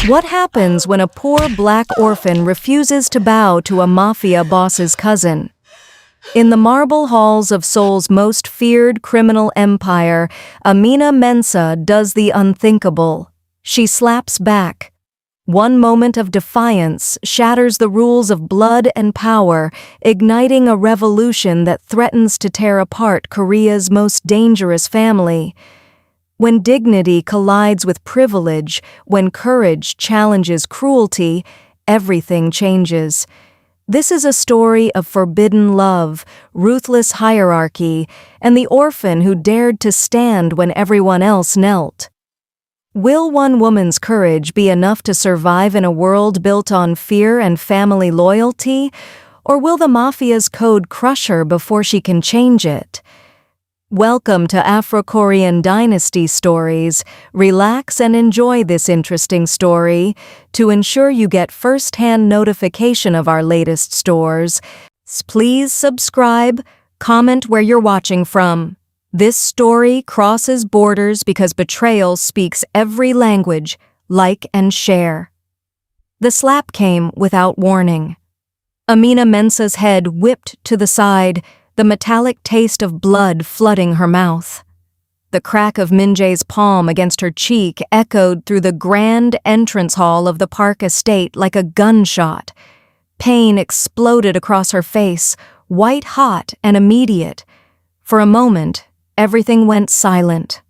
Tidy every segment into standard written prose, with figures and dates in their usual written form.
What happens when a poor black orphan refuses to bow to a mafia boss's cousin? In the marble halls of Seoul's most feared criminal empire, Amina Mensa does the unthinkable. She slaps back. One moment of defiance shatters the rules of blood and power, igniting a revolution that threatens to tear apart Korea's most dangerous family. When dignity collides with privilege, when courage challenges cruelty, everything changes. This is a story of forbidden love, ruthless hierarchy, and the orphan who dared to stand when everyone else knelt. Will one woman's courage be enough to survive in a world built on fear and family loyalty, or will the mafia's code crush her before she can change it? Welcome to Afro-Korean Dynasty Stories. Relax and enjoy this interesting story. To ensure you get first-hand notification of our latest stories, please subscribe, comment where you're watching from. This story crosses borders because betrayal speaks every language. Like and share. The slap came without warning. Amina Mensa's head whipped to the side, the metallic taste of blood flooding her mouth. The crack of Min-jae's palm against her cheek echoed through the grand entrance hall of the Park estate like a gunshot. Pain exploded across her face, white-hot and immediate. For a moment, everything went silent.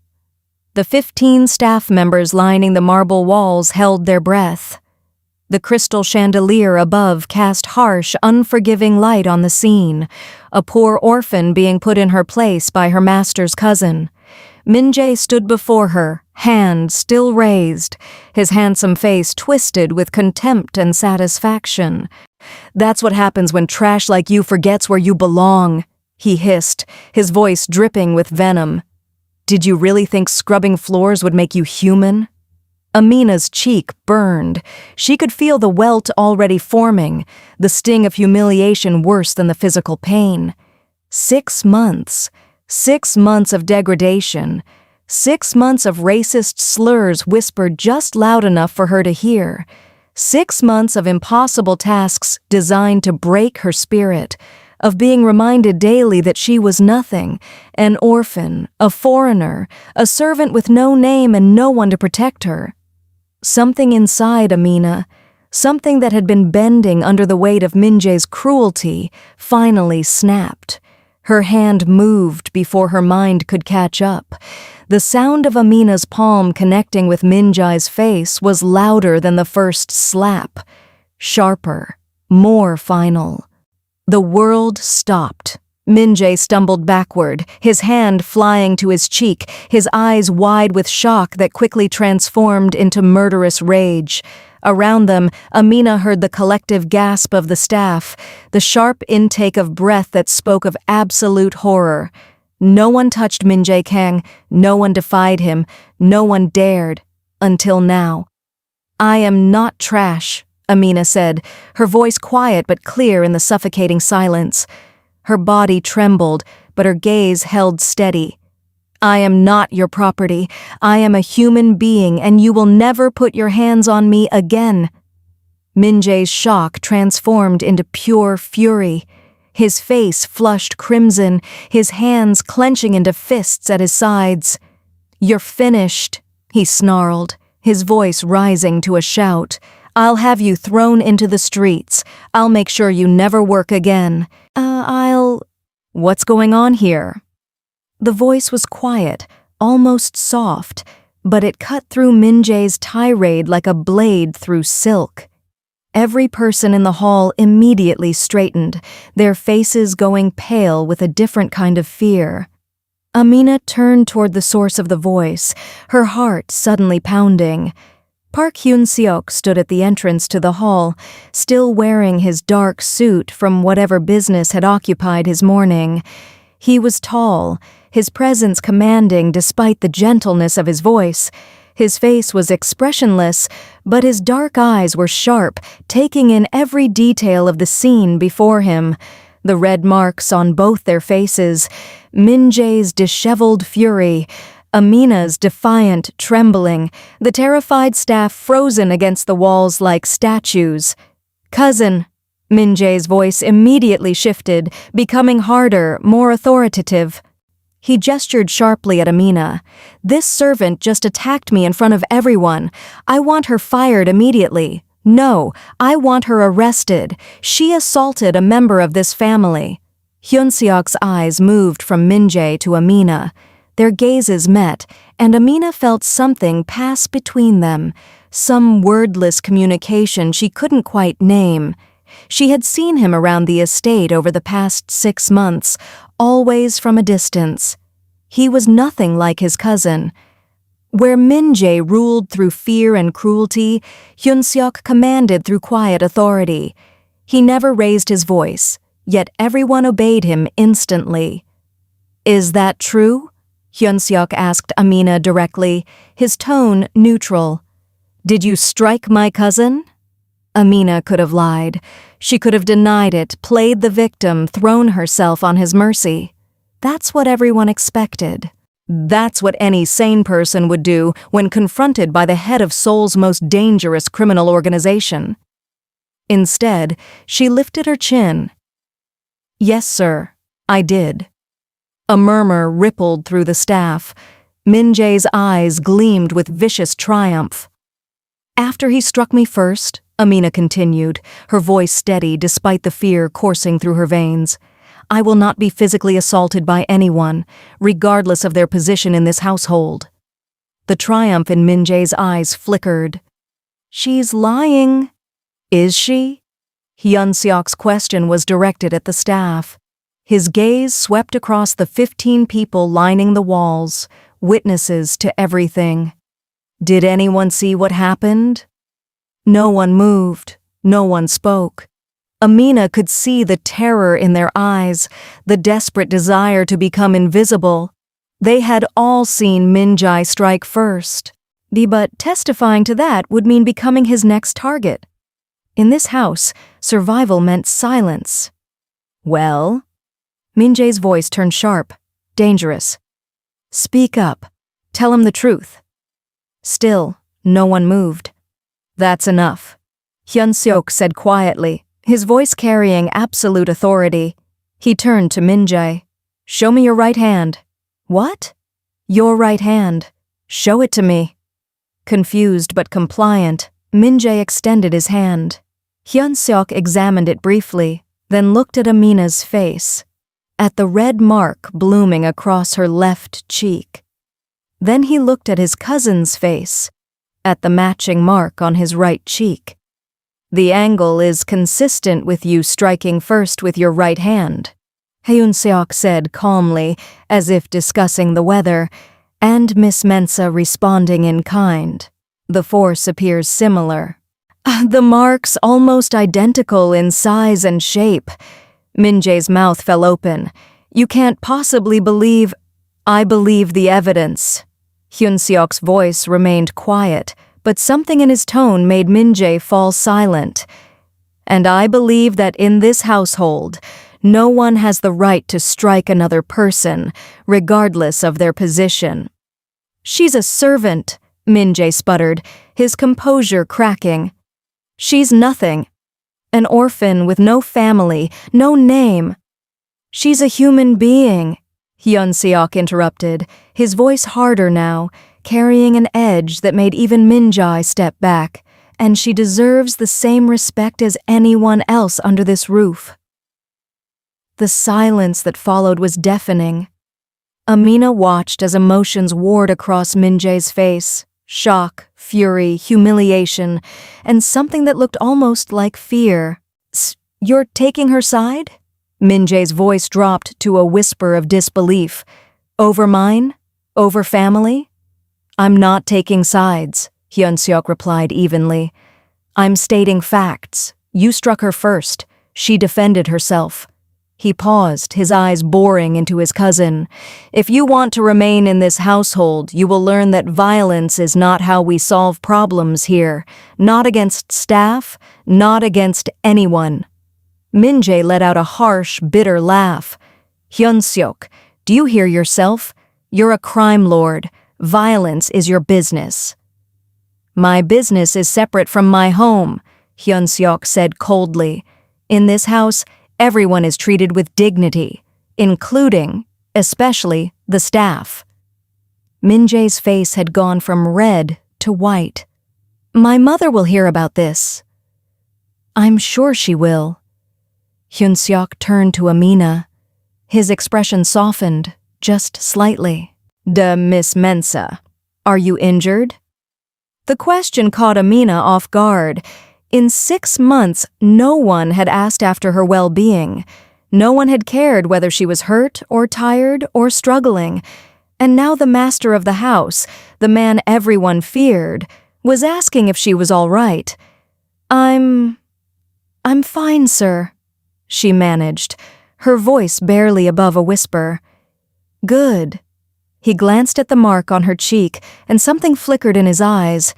The 15 staff members lining the marble walls held their breath. The crystal chandelier above cast harsh, unforgiving light on the scene, a poor orphan being put in her place by her master's cousin. Min-jae stood before her, hand still raised, his handsome face twisted with contempt and satisfaction. "That's what happens when trash like you forgets where you belong," he hissed, his voice dripping with venom. "Did you really think scrubbing floors would make you human?" Amina's cheek burned. She could feel the welt already forming, the sting of humiliation worse than the physical pain. 6 months. 6 months of degradation. 6 months of racist slurs whispered just loud enough for her to hear. 6 months of impossible tasks designed to break her spirit, of being reminded daily that she was nothing, an orphan, a foreigner, a servant with no name and no one to protect her. Something inside Amina, something that had been bending under the weight of Min-jae's cruelty, finally snapped. Her hand moved before her mind could catch up. The sound of Amina's palm connecting with Min-jae's face was louder than the first slap, sharper, more final. The world stopped. Min-jae stumbled backward, his hand flying to his cheek, his eyes wide with shock that quickly transformed into murderous rage. Around them, Amina heard the collective gasp of the staff, the sharp intake of breath that spoke of absolute horror. No one touched Min-jae Kang, no one defied him, no one dared, until now. "I am not trash," Amina said, her voice quiet but clear in the suffocating silence. Her body trembled, but her gaze held steady. "I am not your property. I am a human being, and you will never put your hands on me again." Min-jae's shock transformed into pure fury. His face flushed crimson, his hands clenching into fists at his sides. "You're finished," he snarled, his voice rising to a shout. "I'll have you thrown into the streets. I'll make sure you never work again. What's going on here?" The voice was quiet, almost soft, but it cut through Min-jae's tirade like a blade through silk. Every person in the hall immediately straightened, their faces going pale with a different kind of fear. Amina turned toward the source of the voice, her heart suddenly pounding. Hyun Siok stood at the entrance to the hall, still wearing his dark suit from whatever business had occupied his morning. He was tall, his presence commanding despite the gentleness of his voice. His face was expressionless, but his dark eyes were sharp, taking in every detail of the scene before him. The red marks on both their faces, Min-jae's disheveled fury, Amina's defiant, trembling, the terrified staff frozen against the walls like statues. "Cousin," Min-jae's voice immediately shifted, becoming harder, more authoritative. He gestured sharply at Amina. "This servant just attacked me in front of everyone. I want her fired immediately. No, I want her arrested. She assaulted a member of this family." Hyun Siok's eyes moved from Min-jae to Amina. Their gazes met, and Amina felt something pass between them, some wordless communication she couldn't quite name. She had seen him around the estate over the past 6 months, always from a distance. He was nothing like his cousin. Where Min-jae ruled through fear and cruelty, Hyun Siok commanded through quiet authority. He never raised his voice, yet everyone obeyed him instantly. "Is that true?" Hyun Siok asked Amina directly, his tone neutral. "Did you strike my cousin?" Amina could have lied. She could have denied it, played the victim, thrown herself on his mercy. That's what everyone expected. That's what any sane person would do when confronted by the head of Seoul's most dangerous criminal organization. Instead, she lifted her chin. "Yes, sir, I did." A murmur rippled through the staff. Min-jae's eyes gleamed with vicious triumph. "After he struck me first," Amina continued, her voice steady despite the fear coursing through her veins, "I will not be physically assaulted by anyone, regardless of their position in this household." The triumph in Min-jae's eyes flickered. "She's lying." "Is she?" Hyun Siok's question was directed at the staff. His gaze swept across the 15 people lining the walls, witnesses to everything. Did anyone see what happened? No one moved. No one spoke. Amina could see the terror in their eyes, the desperate desire to become invisible. They had all seen Min-jae strike first. But testifying to that would mean becoming his next target. In this house, survival meant silence. "Well?" Min-jae's voice turned sharp, dangerous. "Speak up. Tell him the truth." Still, no one moved. "That's enough," Hyun Siok said quietly, his voice carrying absolute authority. He turned to Min-jae. "Show me your right hand." "What?" "Your right hand. Show it to me." Confused but compliant, Min-jae extended his hand. Hyun Siok examined it briefly, then looked at Amina's face, at the red mark blooming across her left cheek. Then he looked at his cousin's face, at the matching mark on his right cheek. "The angle is consistent with you striking first with your right hand," Hyun Siok said calmly, as if discussing the weather, and Miss Mensa responding in kind. "The force appears similar." "The marks almost identical in size and shape." Min-jae's mouth fell open. "You can't possibly believe—" "I believe the evidence." Hyun Siok's voice remained quiet, but something in his tone made Min-jae fall silent. "And I believe that in this household, no one has the right to strike another person, regardless of their position." "She's a servant," Min-jae sputtered, his composure cracking. "She's nothing. An orphan with no family, no name." "She's a human being," Hyun Siok interrupted, his voice harder now, carrying an edge that made even Min-jae step back, "and she deserves the same respect as anyone else under this roof." The silence that followed was deafening. Amina watched as emotions warred across Min-jae's face. Shock, fury, humiliation, and something that looked almost like fear. "You're taking her side?" Min-jae's voice dropped to a whisper of disbelief. "Over mine? Over family?" "I'm not taking sides," Hyun Siok replied evenly. "I'm stating facts. You struck her first. She defended herself." He paused, his eyes boring into his cousin. "If you want to remain in this household, you will learn that violence is not how we solve problems here. Not against staff, not against anyone." Min-jae let out a harsh, bitter laugh. "Hyun Siok, do you hear yourself? You're a crime lord, Violence is your business." "My business is separate from my home," Hyun Siok said coldly. "In this house, everyone is treated with dignity, including, especially, the staff." Min-jae's face had gone from red to white. "My mother will hear about this." "I'm sure she will." Hyun Siok turned to Amina. His expression softened, just slightly. Miss Mensa, are you injured?" The question caught Amina off guard. In 6 months, no one had asked after her well-being. No one had cared whether she was hurt or tired or struggling. And now the master of the house, the man everyone feared, was asking if she was all right. I'm fine, sir," she managed, her voice barely above a whisper. "Good." He glanced at the mark on her cheek, and something flickered in his eyes.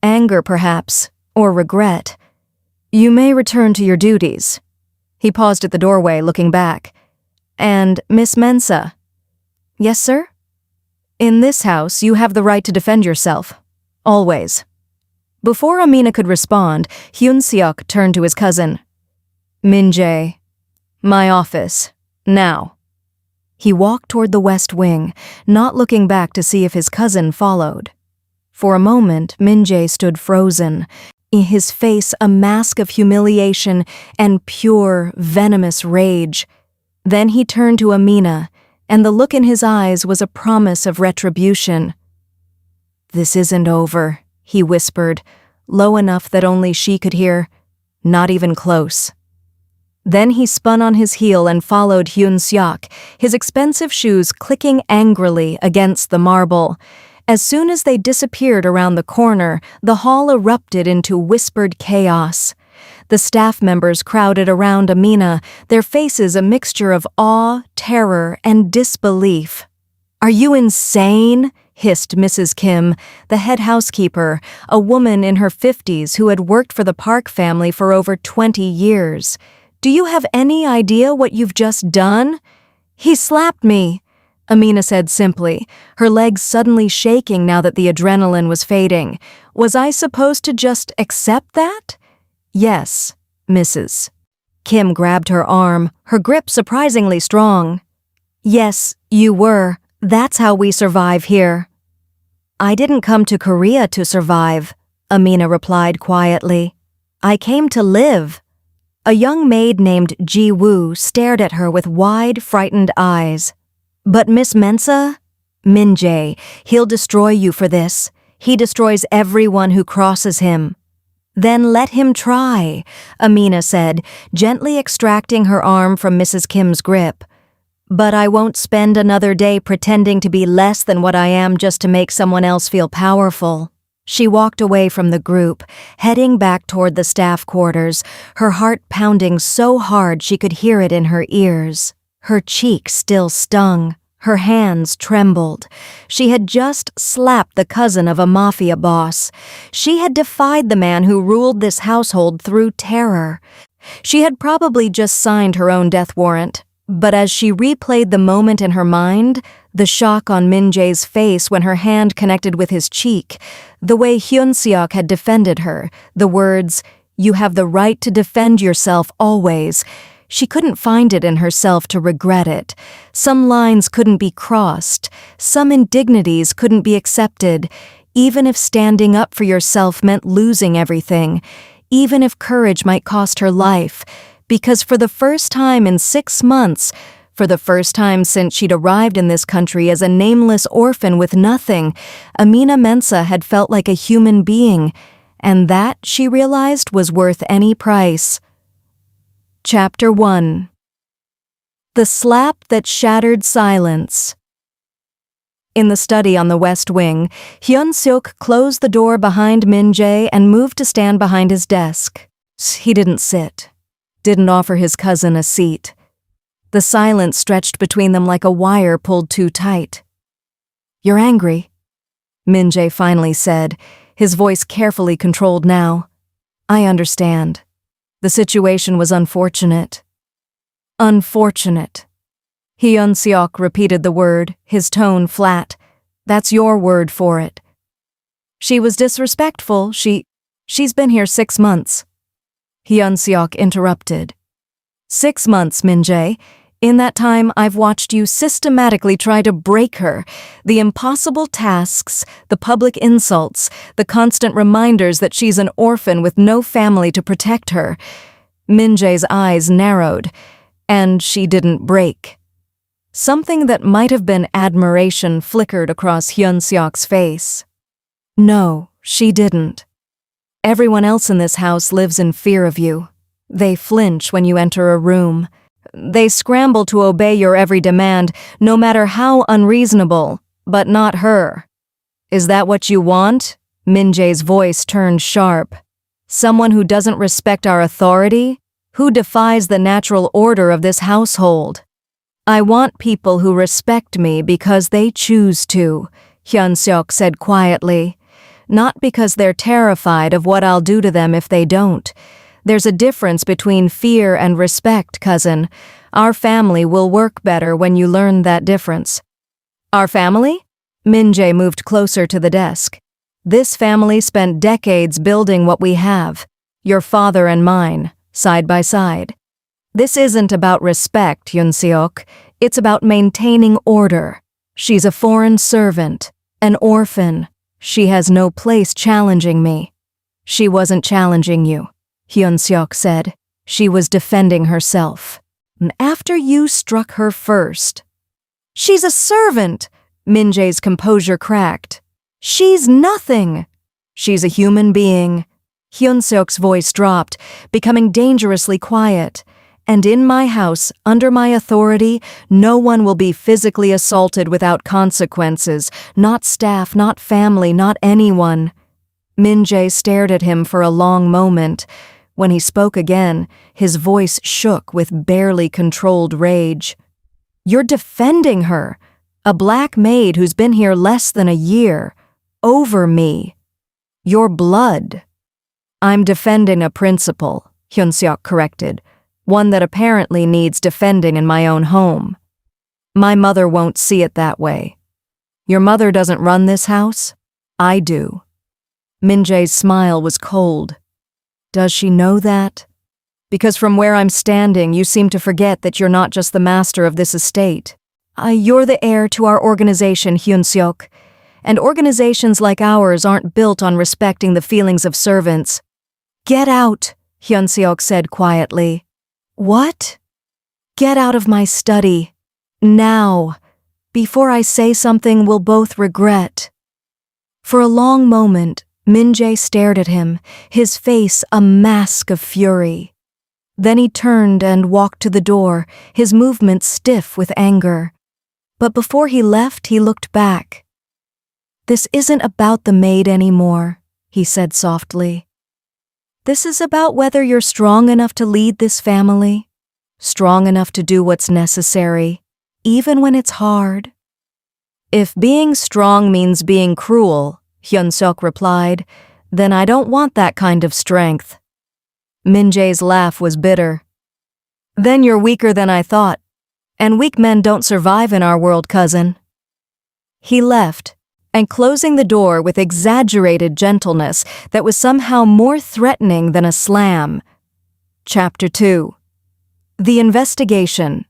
Anger, perhaps, or regret. "You may return to your duties." He paused at the doorway, looking back. "And Miss Mensa." "Yes, sir?" "In this house, you have the right to defend yourself. Always." Before Amina could respond, Hyun Siok turned to his cousin. "Min-jae, my office, now." He walked toward the west wing, not looking back to see if his cousin followed. For a moment, Min-jae stood frozen, his face a mask of humiliation and pure, venomous rage. Then he turned to Amina, and the look in his eyes was a promise of retribution. "This isn't over," he whispered, low enough that only she could hear. "Not even close." Then he spun on his heel and followed Hyun Siok, his expensive shoes clicking angrily against the marble. As soon as they disappeared around the corner, the hall erupted into whispered chaos. The staff members crowded around Amina, their faces a mixture of awe, terror, and disbelief. "Are you insane?" hissed Mrs. Kim, the head housekeeper, a woman in her 50s who had worked for the Park family for over 20 years. "Do you have any idea what you've just done?" "He slapped me," Amina said simply, her legs suddenly shaking now that the adrenaline was fading. "Was I supposed to just accept that?" "Yes, Mrs." Kim grabbed her arm, her grip surprisingly strong. "Yes, you were. That's how we survive here." "I didn't come to Korea to survive," Amina replied quietly. "I came to live." A young maid named Ji-woo stared at her with wide, frightened eyes. "But Miss Mensa?" "Min-jae, he'll destroy you for this. He destroys everyone who crosses him." "Then let him try," Amina said, gently extracting her arm from Mrs. Kim's grip. "But I won't spend another day pretending to be less than what I am just to make someone else feel powerful." She walked away from the group, heading back toward the staff quarters, her heart pounding so hard she could hear it in her ears. Her cheek still stung. Her hands trembled. She had just slapped the cousin of a mafia boss. She had defied the man who ruled this household through terror. She had probably just signed her own death warrant. But as she replayed the moment in her mind, the shock on Min-jae's face when her hand connected with his cheek, the way Hyun Siok had defended her, the words, "You have the right to defend yourself always," she couldn't find it in herself to regret it. Some lines couldn't be crossed. Some indignities couldn't be accepted, even if standing up for yourself meant losing everything, even if courage might cost her life. Because for the first time in 6 months, for the first time since she'd arrived in this country as a nameless orphan with nothing, Amina Mensa had felt like a human being, and that, she realized, was worth any price. Chapter 1. The Slap That Shattered Silence. In the study on the west wing, Hyun Siok closed the door behind Min-jae and moved to stand behind his desk. He didn't sit. Didn't offer his cousin a seat. The silence stretched between them like a wire pulled too tight. "You're angry," Min-jae finally said, his voice carefully controlled now. "I understand. The situation was unfortunate." "Unfortunate." Hyun Siok repeated the word, his tone flat. That's your word for it. She was disrespectful. She's been here 6 months. Hyun Siok interrupted. 6 months, Min-jae. In that time, I've watched you systematically try to break her. The impossible tasks, the public insults, the constant reminders that she's an orphan with no family to protect her. Min-jae's eyes narrowed, and she didn't break. Something that might have been admiration flickered across Hyun Siok's face. No, she didn't. Everyone else in this house lives in fear of you. They flinch when you enter a room. They scramble to obey your every demand, no matter how unreasonable, but not her. Is that what you want? Min-jae's voice turned sharp. Someone who doesn't respect our authority? Who defies the natural order of this household? I want people who respect me because they choose to, Hyun Siok said quietly. Not because they're terrified of what I'll do to them if they don't. There's a difference between fear and respect, cousin. Our family will work better when you learn that difference. Our family? Min-jae moved closer to the desk. This family spent decades building what we have. Your father and mine, side by side. This isn't about respect, Hyun Siok. It's about maintaining order. She's a foreign servant, an orphan. She has no place challenging me. She wasn't challenging you, Hyun Siok said. She was defending herself. After you struck her first. She's a servant, Min-jae's composure cracked. She's nothing. She's a human being. Hyun Siok's voice dropped, becoming dangerously quiet. And in my house, under my authority, no one will be physically assaulted without consequences. Not staff, not family, not anyone. Min-jae stared at him for a long moment. When he spoke again, his voice shook with barely controlled rage. You're defending her, a black maid who's been here less than a year, over me. Your blood. I'm defending a principle, Hyun Siok corrected. One that apparently needs defending in my own home. My mother won't see it that way. Your mother doesn't run this house? I do. Min-jae's smile was cold. Does she know that? Because from where I'm standing, you seem to forget that you're not just the master of this estate. You're the heir to our organization, Hyun Siok. And organizations like ours aren't built on respecting the feelings of servants. Get out, Hyun Siok said quietly. What? Get out of my study. Now. Before I say something we'll both regret. For a long moment, Min-jae stared at him, his face a mask of fury. Then he turned and walked to the door, his movements stiff with anger. But before he left, he looked back. This isn't about the maid anymore, he said softly. This is about whether you're strong enough to lead this family, strong enough to do what's necessary, even when it's hard. If being strong means being cruel, Hyun Siok replied, then I don't want that kind of strength. Min-jae's laugh was bitter. Then you're weaker than I thought, and weak men don't survive in our world, cousin. He left, and closing the door with exaggerated gentleness that was somehow more threatening than a slam. Chapter 2. The Investigation.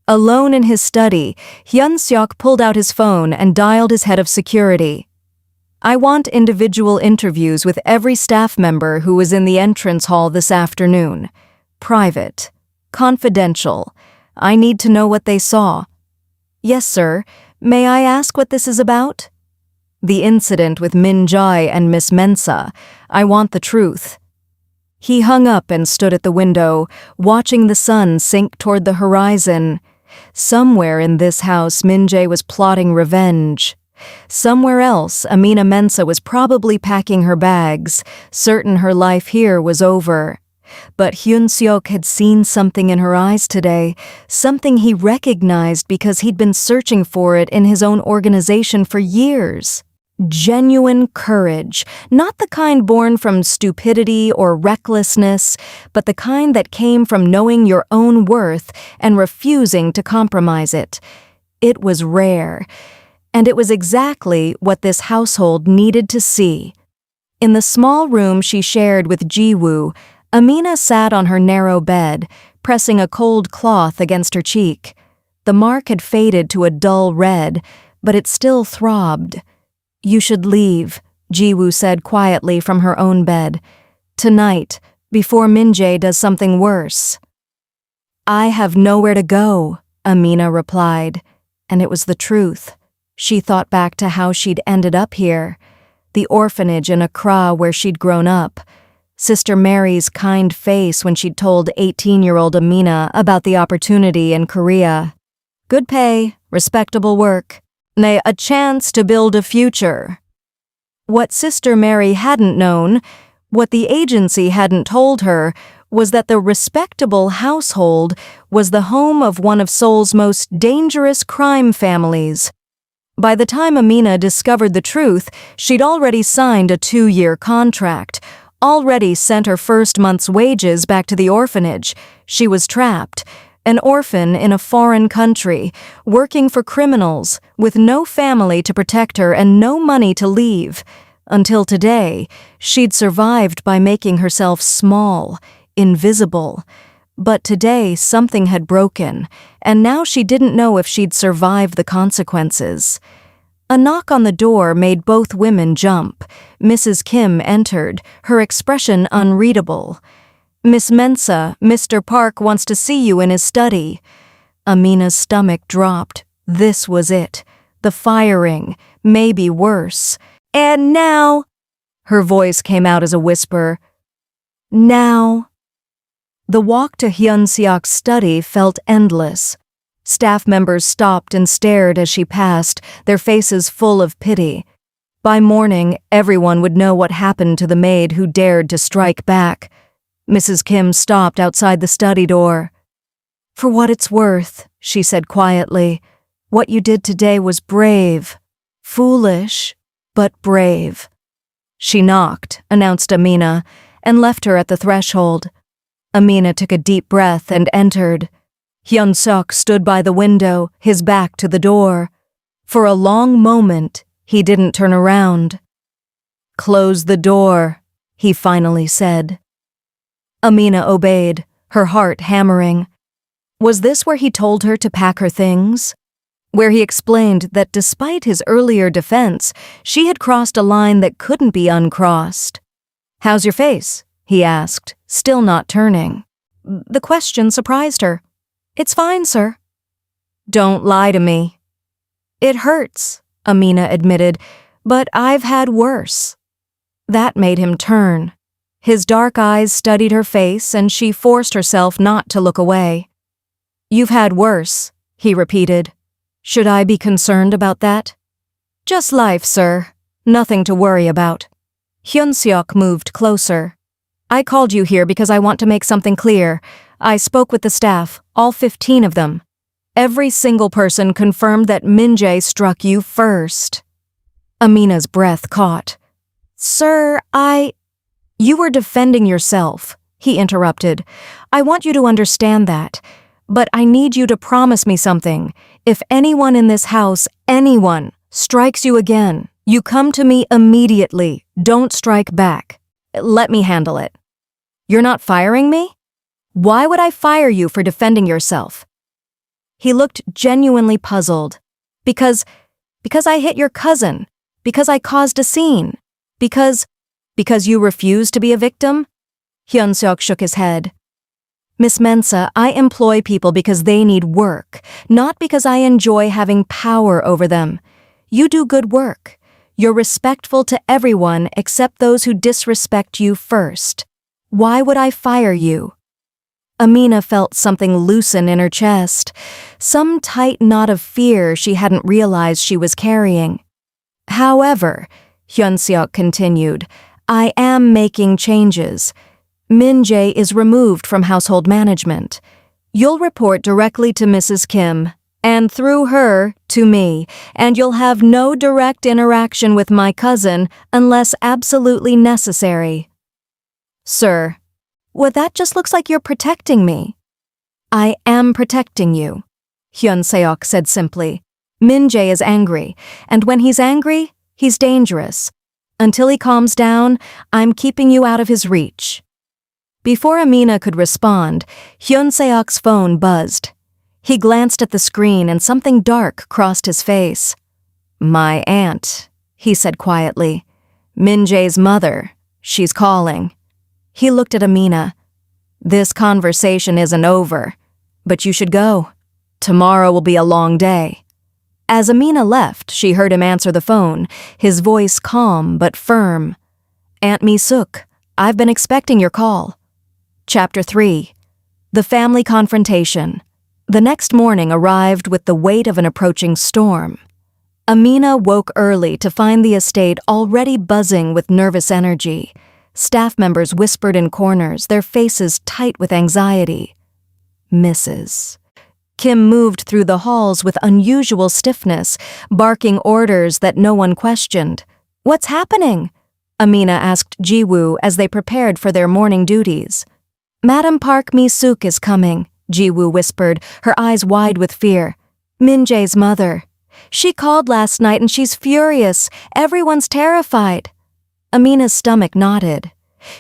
Alone in his study, Hyun Siok pulled out his phone and dialed his head of security. I want individual interviews with every staff member who was in the entrance hall this afternoon. Private. Confidential. I need to know what they saw. Yes, sir. May I ask what this is about? The incident with Min-jae and Miss Mensa. I want the truth. He hung up and stood at the window, watching the sun sink toward the horizon. Somewhere in this house, Min-jae was plotting revenge. Somewhere else, Amina Mensa was probably packing her bags, certain her life here was over. But Hyun Siok had seen something in her eyes today, something he recognized because he'd been searching for it in his own organization for years. Genuine courage, not the kind born from stupidity or recklessness, but the kind that came from knowing your own worth and refusing to compromise it. It was rare, And it was exactly what this household needed to see. In the small room she shared with Jiwoo, Amina sat on her narrow bed, pressing a cold cloth against her cheek. The mark had faded to a dull red, but it still throbbed. "You should leave," Jiwoo said quietly from her own bed. "Tonight, before Min-jae does something worse." "I have nowhere to go," Amina replied. And it was the truth. She thought back to how she'd ended up here. The orphanage in Accra where she'd grown up. Sister Mary's kind face when she'd told 18-year-old Amina about the opportunity in Korea. Good pay, respectable work, nay, a chance to build a future. What Sister Mary hadn't known, what the agency hadn't told her, was that the respectable household was the home of one of Seoul's most dangerous crime families. By the time Amina discovered the truth, she'd already signed a 2-year contract, already sent her first month's wages back to the orphanage. She was trapped, an orphan in a foreign country, working for criminals, with no family to protect her and no money to leave. Until today, she'd survived by making herself small, invisible. But today something had broken, and now she didn't know if she'd survive the consequences. A knock on the door made both women jump. Mrs. Kim entered, her expression unreadable. "Miss Mensah, Mr. Park wants to see you in his study." Amina's stomach dropped. This was it. The firing, maybe worse. "And now," her voice came out as a whisper, "now." The walk to Hyun Siok's study felt endless. Staff members stopped and stared as she passed, their faces full of pity. By morning, everyone would know what happened to the maid who dared to strike back. Mrs. Kim stopped outside the study door. "For what it's worth," she said quietly, "what you did today was brave. Foolish, but brave." She knocked, announced Amina, and left her at the threshold. Amina took a deep breath and entered. Hyun Siok stood by the window, his back to the door. For a long moment, he didn't turn around. "Close the door," he finally said. Amina obeyed, her heart hammering. Was this where he told her to pack her things? Where he explained that despite his earlier defense, she had crossed a line that couldn't be uncrossed? "How's your face?" he asked, still not turning. The question surprised her. "It's fine, sir." "Don't lie to me." "It hurts," Amina admitted, "but I've had worse." That made him turn. His dark eyes studied her face and she forced herself not to look away. "You've had worse," he repeated. "Should I be concerned about that?" "Just life, sir. Nothing to worry about." Hyun Siok moved closer. "I called you here because I want to make something clear. I spoke with the staff, all 15 of them. Every single person confirmed that Min-jae struck you first." Amina's breath caught. "Sir, You were defending yourself," he interrupted. "I want you to understand that. But I need you to promise me something. If anyone in this house, anyone, strikes you again, you come to me immediately. Don't strike back. Let me handle it." "You're not firing me?" "Why would I fire you for defending yourself?" He looked genuinely puzzled. Because I hit your cousin. Because I caused a scene. Because you refuse to be a victim?" Hyun Siok shook his head. "Miss Mensah, I employ people because they need work, not because I enjoy having power over them. You do good work. You're respectful to everyone except those who disrespect you first. Why would I fire you?" Amina felt something loosen in her chest, some tight knot of fear she hadn't realized she was carrying. "However," Hyun Siok continued, "I am making changes. Min-jae is removed from household management. You'll report directly to Mrs. Kim, and through her, to me, and you'll have no direct interaction with my cousin unless absolutely necessary." "Sir, well, that just looks like you're protecting me." "I am protecting you," Hyun Siok said simply. Min-jae is angry, and when he's angry, he's dangerous. Until he calms down, I'm keeping you out of his reach." Before Amina could respond, Hyun Siok's phone buzzed. He glanced at the screen and something dark crossed his face. "My aunt," he said quietly. "Min-jae's mother. She's calling." He looked at Amina. "This conversation isn't over, but you should go. Tomorrow will be a long day." As Amina left, she heard him answer the phone, his voice calm but firm. "Aunt Misook, I've been expecting your call." Chapter 3. The Family Confrontation. The next morning arrived with the weight of an approaching storm. Amina woke early to find the estate already buzzing with nervous energy. Staff members whispered in corners, their faces tight with anxiety. "Mrs." Kim moved through the halls with unusual stiffness, barking orders that no one questioned. "What's happening?" Amina asked Jiwoo as they prepared for their morning duties. "Madam Park Misook is coming," Jiwoo whispered, her eyes wide with fear. "Min-jae's mother. She called last night and she's furious. Everyone's terrified." Amina's stomach knotted.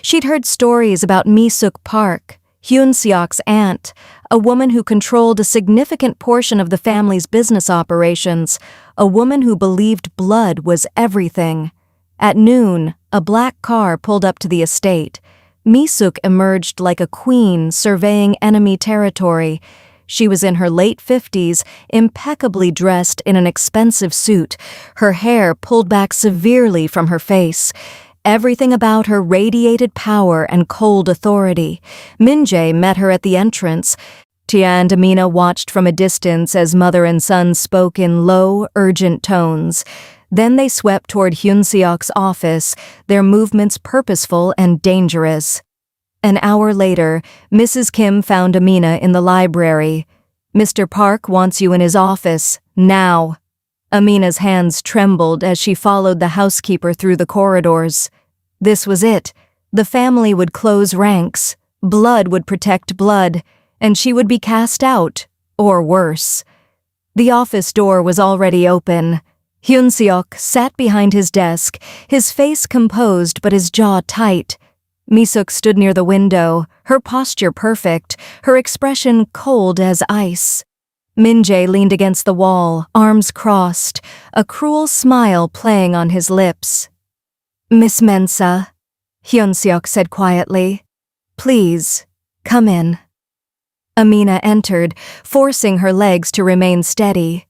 She'd heard stories about Misook Park, Hyun Siok's aunt, a woman who controlled a significant portion of the family's business operations, a woman who believed blood was everything. At noon, a black car pulled up to the estate. Misook emerged like a queen surveying enemy territory. She was in her late 50s, impeccably dressed in an expensive suit, her hair pulled back severely from her face. Everything about her radiated power and cold authority. Min-jae met her at the entrance. Tia and Amina watched from a distance as mother and son spoke in low, urgent tones. Then they swept toward Hyun Siok's office, their movements purposeful and dangerous. An hour later, Mrs. Kim found Amina in the library. "Mr. Park wants you in his office, now." Amina's hands trembled as she followed the housekeeper through the corridors. This was it. The family would close ranks. Blood would protect blood, and she would be cast out, or worse. The office door was already open. Hyun Siok sat behind his desk, his face composed but his jaw tight. Misook stood near the window, her posture perfect, her expression cold as ice. Min-jae leaned against the wall, arms crossed, a cruel smile playing on his lips. "Miss Mensah," Hyun Siok said quietly, "please, come in." Amina entered, forcing her legs to remain steady.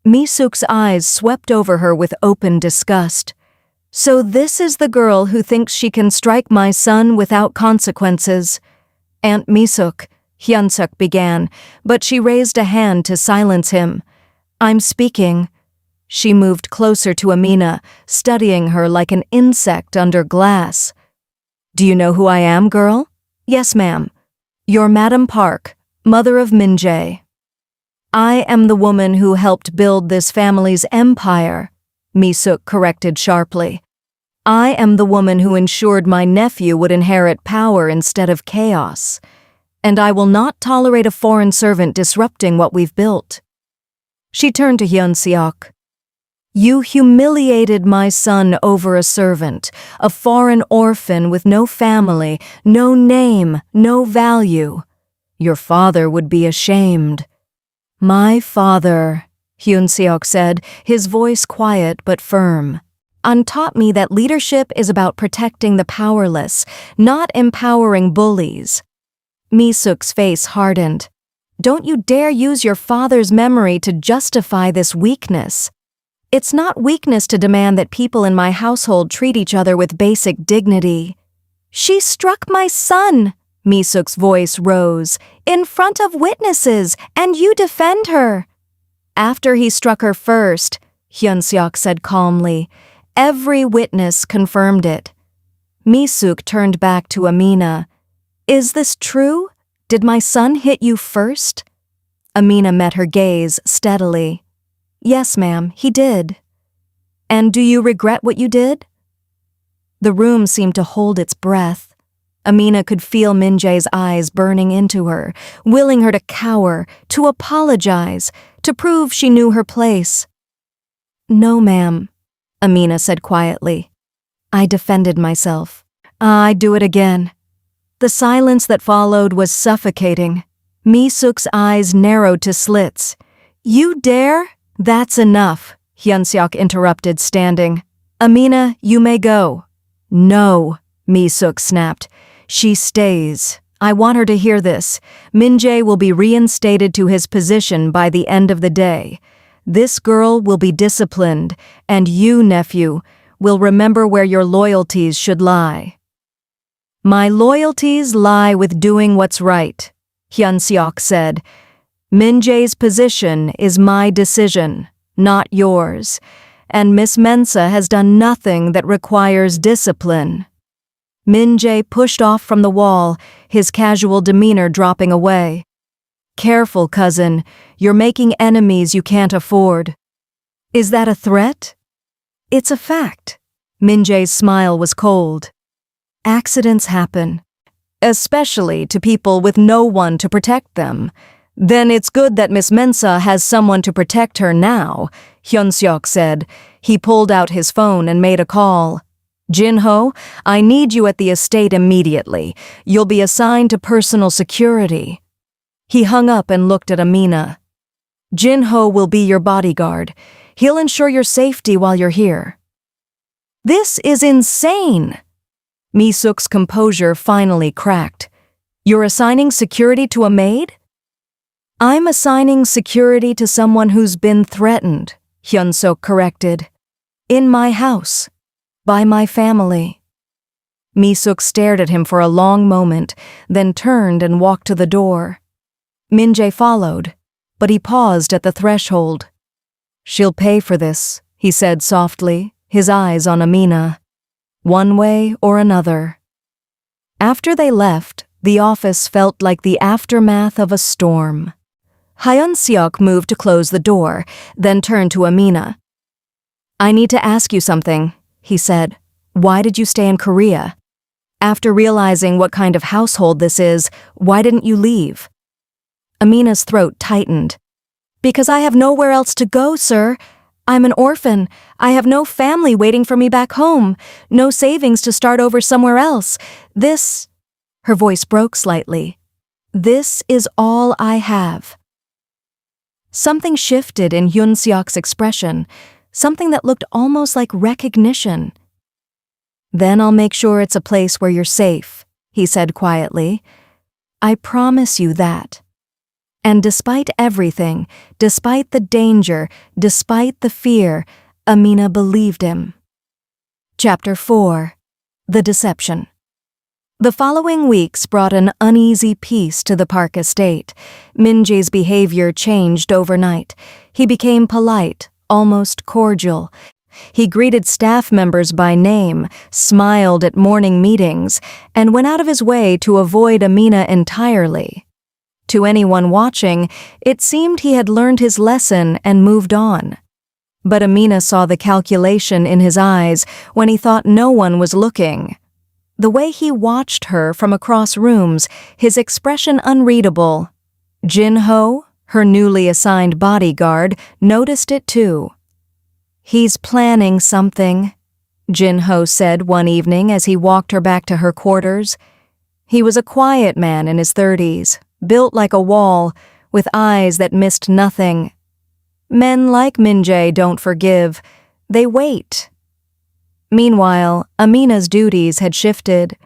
Misook's eyes swept over her with open disgust. "So this is the girl who thinks she can strike my son without consequences." "Aunt Misook," Hyun Siok began, but she raised a hand to silence him. "I'm speaking." She moved closer to Amina, studying her like an insect under glass. "Do you know who I am, girl?" "Yes, ma'am." "You're Madam Park, mother of Min-jae." "I am the woman who helped build this family's empire," Misook corrected sharply. "I am the woman who ensured my nephew would inherit power instead of chaos. And I will not tolerate a foreign servant disrupting what we've built." She turned to Hyun Siok. "You humiliated my son over a servant, a foreign orphan with no family, no name, no value. Your father would be ashamed." "My father," Hyun Siok said, his voice quiet but firm, "taught me that leadership is about protecting the powerless, not empowering bullies." Misook's face hardened. "Don't you dare use your father's memory to justify this weakness. It's not weakness to demand that people in my household treat each other with basic dignity." "She struck my son," Misook's voice rose, "in front of witnesses, and you defend her." "After he struck her first," Hyun Siok said calmly. "Every witness confirmed it." Misook turned back to Amina. "Is this true? Did my son hit you first?" Amina met her gaze steadily. "Yes, ma'am, he did." "And do you regret what you did?" The room seemed to hold its breath. Amina could feel Min-jae's eyes burning into her, willing her to cower, to apologize, to prove she knew her place. No, ma'am, Amina said quietly. I defended myself. I'd do it again. The silence that followed was suffocating. Misook's eyes narrowed to slits. You dare? That's enough, Hyun Siok interrupted, standing. Amina, you may go. No, Misook snapped. She stays. I want her to hear this. Min-jae will be reinstated to his position by the end of the day. This girl will be disciplined, and you, nephew, will remember where your loyalties should lie. My loyalties lie with doing what's right, Hyun Siok said. Min-jae's position is my decision, not yours, and Miss Mensa has done nothing that requires discipline. Min-jae pushed off from the wall, his casual demeanor dropping away. Careful, cousin, you're making enemies you can't afford. Is that a threat? It's a fact. Min-jae's smile was cold. Accidents happen, especially to people with no one to protect them. Then it's good that Miss Mensa has someone to protect her now, Hyun Siok said. He pulled out his phone and made a call. Jin-ho, I need you at the estate immediately. You'll be assigned to personal security. He hung up and looked at Amina. Jin-ho will be your bodyguard. He'll ensure your safety while you're here. This is insane! Misook's composure finally cracked. You're assigning security to a maid? I'm assigning security to someone who's been threatened, Hyun Siok corrected. In my house. By my family. Misook stared at him for a long moment, then turned and walked to the door. Min-jae followed, but he paused at the threshold. She'll pay for this, he said softly, his eyes on Amina. One way or another. After they left, the office felt like the aftermath of a storm. Hyun Siok moved to close the door, then turned to Amina. I need to ask you something, he said. Why did you stay in Korea? After realizing what kind of household this is, why didn't you leave? Amina's throat tightened. Because I have nowhere else to go, sir. I'm an orphan. I have no family waiting for me back home. No savings to start over somewhere else. This... Her voice broke slightly. This is all I have. Something shifted in Hyun Siok's expression, something that looked almost like recognition. Then I'll make sure it's a place where you're safe, he said quietly. I promise you that. And despite everything, despite the danger, despite the fear, Amina believed him. Chapter 4. The Deception. The following weeks brought an uneasy peace to the Park estate. Min-jae's behavior changed overnight. He became polite, almost cordial. He greeted staff members by name, smiled at morning meetings, and went out of his way to avoid Amina entirely. To anyone watching, it seemed he had learned his lesson and moved on. But Amina saw the calculation in his eyes when he thought no one was looking. The way he watched her from across rooms, his expression unreadable. Jin-ho, her newly assigned bodyguard, noticed it too. He's planning something, Jin-ho said one evening as he walked her back to her quarters. He was a quiet man in his 30s. Built like a wall, with eyes that missed nothing. Men like Min-jae don't forgive, they wait. Meanwhile, Amina's duties had shifted.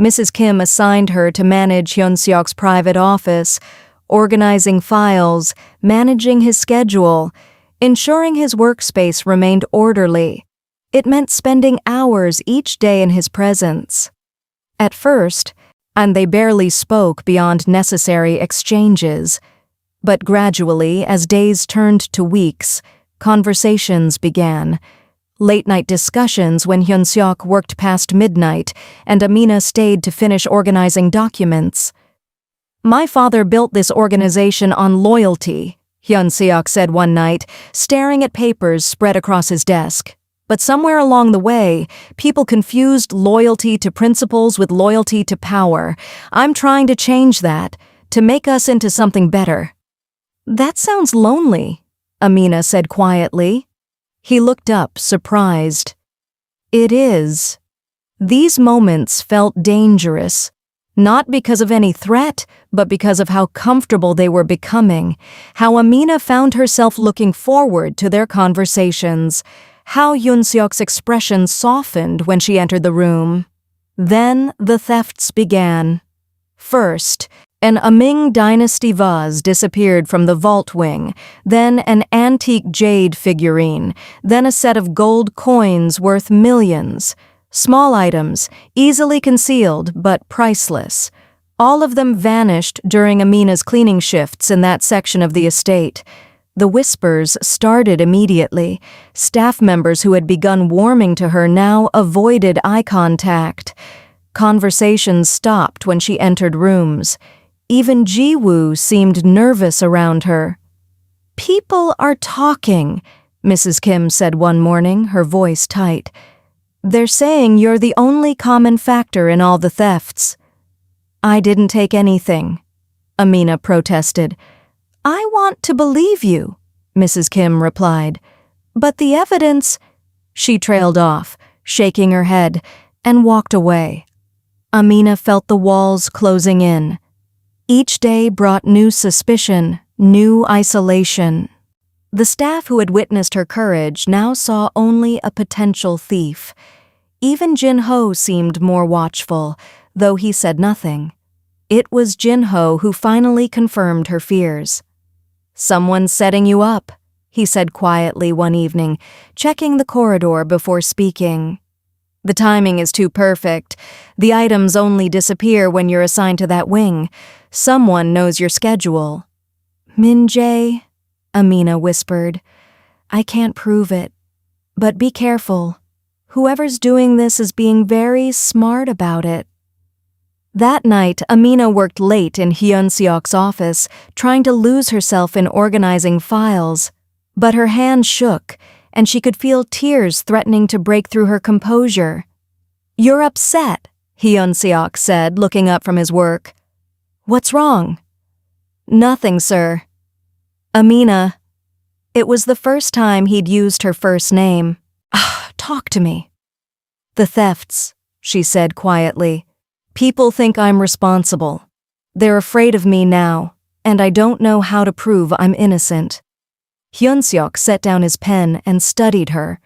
Mrs. Kim assigned her to manage Hyun Siok's private office, organizing files, managing his schedule, ensuring his workspace remained orderly. It meant spending hours each day in his presence. At first, and they barely spoke beyond necessary exchanges. But gradually, as days turned to weeks, conversations began. Late-night discussions when Hyun Siok worked past midnight and Amina stayed to finish organizing documents. My father built this organization on loyalty, Hyun Siok said one night, staring at papers spread across his desk. But somewhere along the way, people confused loyalty to principles with loyalty to power. I'm trying to change that, to make us into something better. That sounds lonely, Amina said quietly. He looked up, surprised. It is. These moments felt dangerous, not because of any threat, but because of how comfortable they were becoming, how Amina found herself looking forward to their conversations, how Hyun Siok's expression softened when she entered the room. Then the thefts began. First, an Ming Dynasty vase disappeared from the vault wing, then an antique jade figurine, then a set of gold coins worth millions. Small items, easily concealed but priceless. All of them vanished during Amina's cleaning shifts in that section of the estate. The whispers started immediately. Staff members who had begun warming to her now avoided eye contact. Conversations stopped when she entered rooms. Even Ji-woo seemed nervous around her. "People are talking," Mrs. Kim said one morning, her voice tight. "They're saying you're the only common factor in all the thefts." "I didn't take anything," Amina protested. "I want to believe you," Mrs. Kim replied. "But the evidence—" She trailed off, shaking her head, and walked away. Amina felt the walls closing in. Each day brought new suspicion, new isolation. The staff who had witnessed her courage now saw only a potential thief. Even Jin-ho seemed more watchful, though he said nothing. It was Jin-ho who finally confirmed her fears. "Someone's setting you up," he said quietly one evening, checking the corridor before speaking. "The timing is too perfect. The items only disappear when you're assigned to that wing. Someone knows your schedule." "Min-jae," Amina whispered. "I can't prove it. But be careful. Whoever's doing this is being very smart about it." That night, Amina worked late in Hyun Siok's office, trying to lose herself in organizing files. But her hands shook, and she could feel tears threatening to break through her composure. "You're upset," Hyun Siok said, looking up from his work. "What's wrong?" "Nothing, sir." "Amina." It was the first time he'd used her first name. "Talk to me." "The thefts," she said quietly. "People think I'm responsible. They're afraid of me now, and I don't know how to prove I'm innocent." Hyun Siok set down his pen and studied her.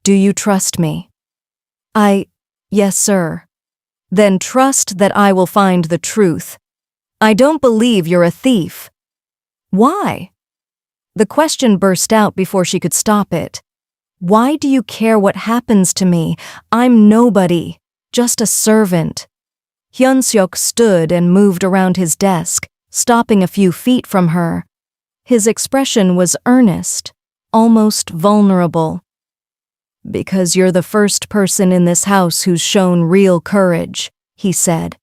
"Do you trust me?" Yes, sir." "Then trust that I will find the truth. I don't believe you're a thief." "Why?" The question burst out before she could stop it. "Why do you care what happens to me? I'm nobody, just a servant." Hyun Siok stood and moved around his desk, stopping a few feet from her. His expression was earnest, almost vulnerable. "Because you're the first person in this house who's shown real courage," he said.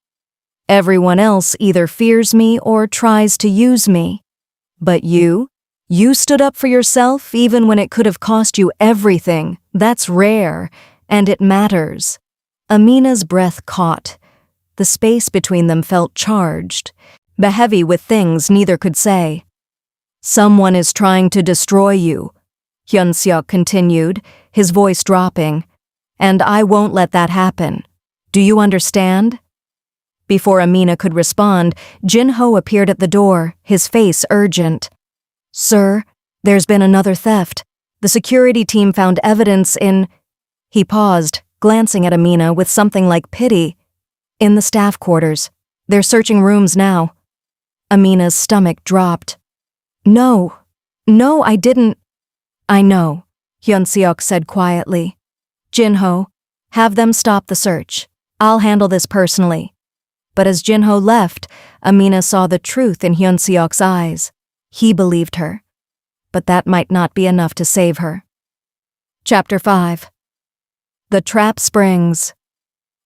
"Everyone else either fears me or tries to use me. But you stood up for yourself even when it could have cost you everything. That's rare, and it matters." Amina's breath caught. The space between them felt charged, but heavy with things neither could say. "Someone is trying to destroy you," Hyun Siok continued, his voice dropping. "And I won't let that happen. Do you understand?" Before Amina could respond, Jin-ho appeared at the door, his face urgent. "Sir, there's been another theft. The security team found evidence in—" He paused, glancing at Amina with something like pity. "In the staff quarters. They're searching rooms now." Amina's stomach dropped. No, I didn't." "I know," Hyun Siok said quietly. "Jin-ho, have them stop the search. I'll handle this personally." But as Jin-ho left, Amina saw the truth in Hyun Siok's eyes. He believed her. But that might not be enough to save her. Chapter 5. The Trap Springs.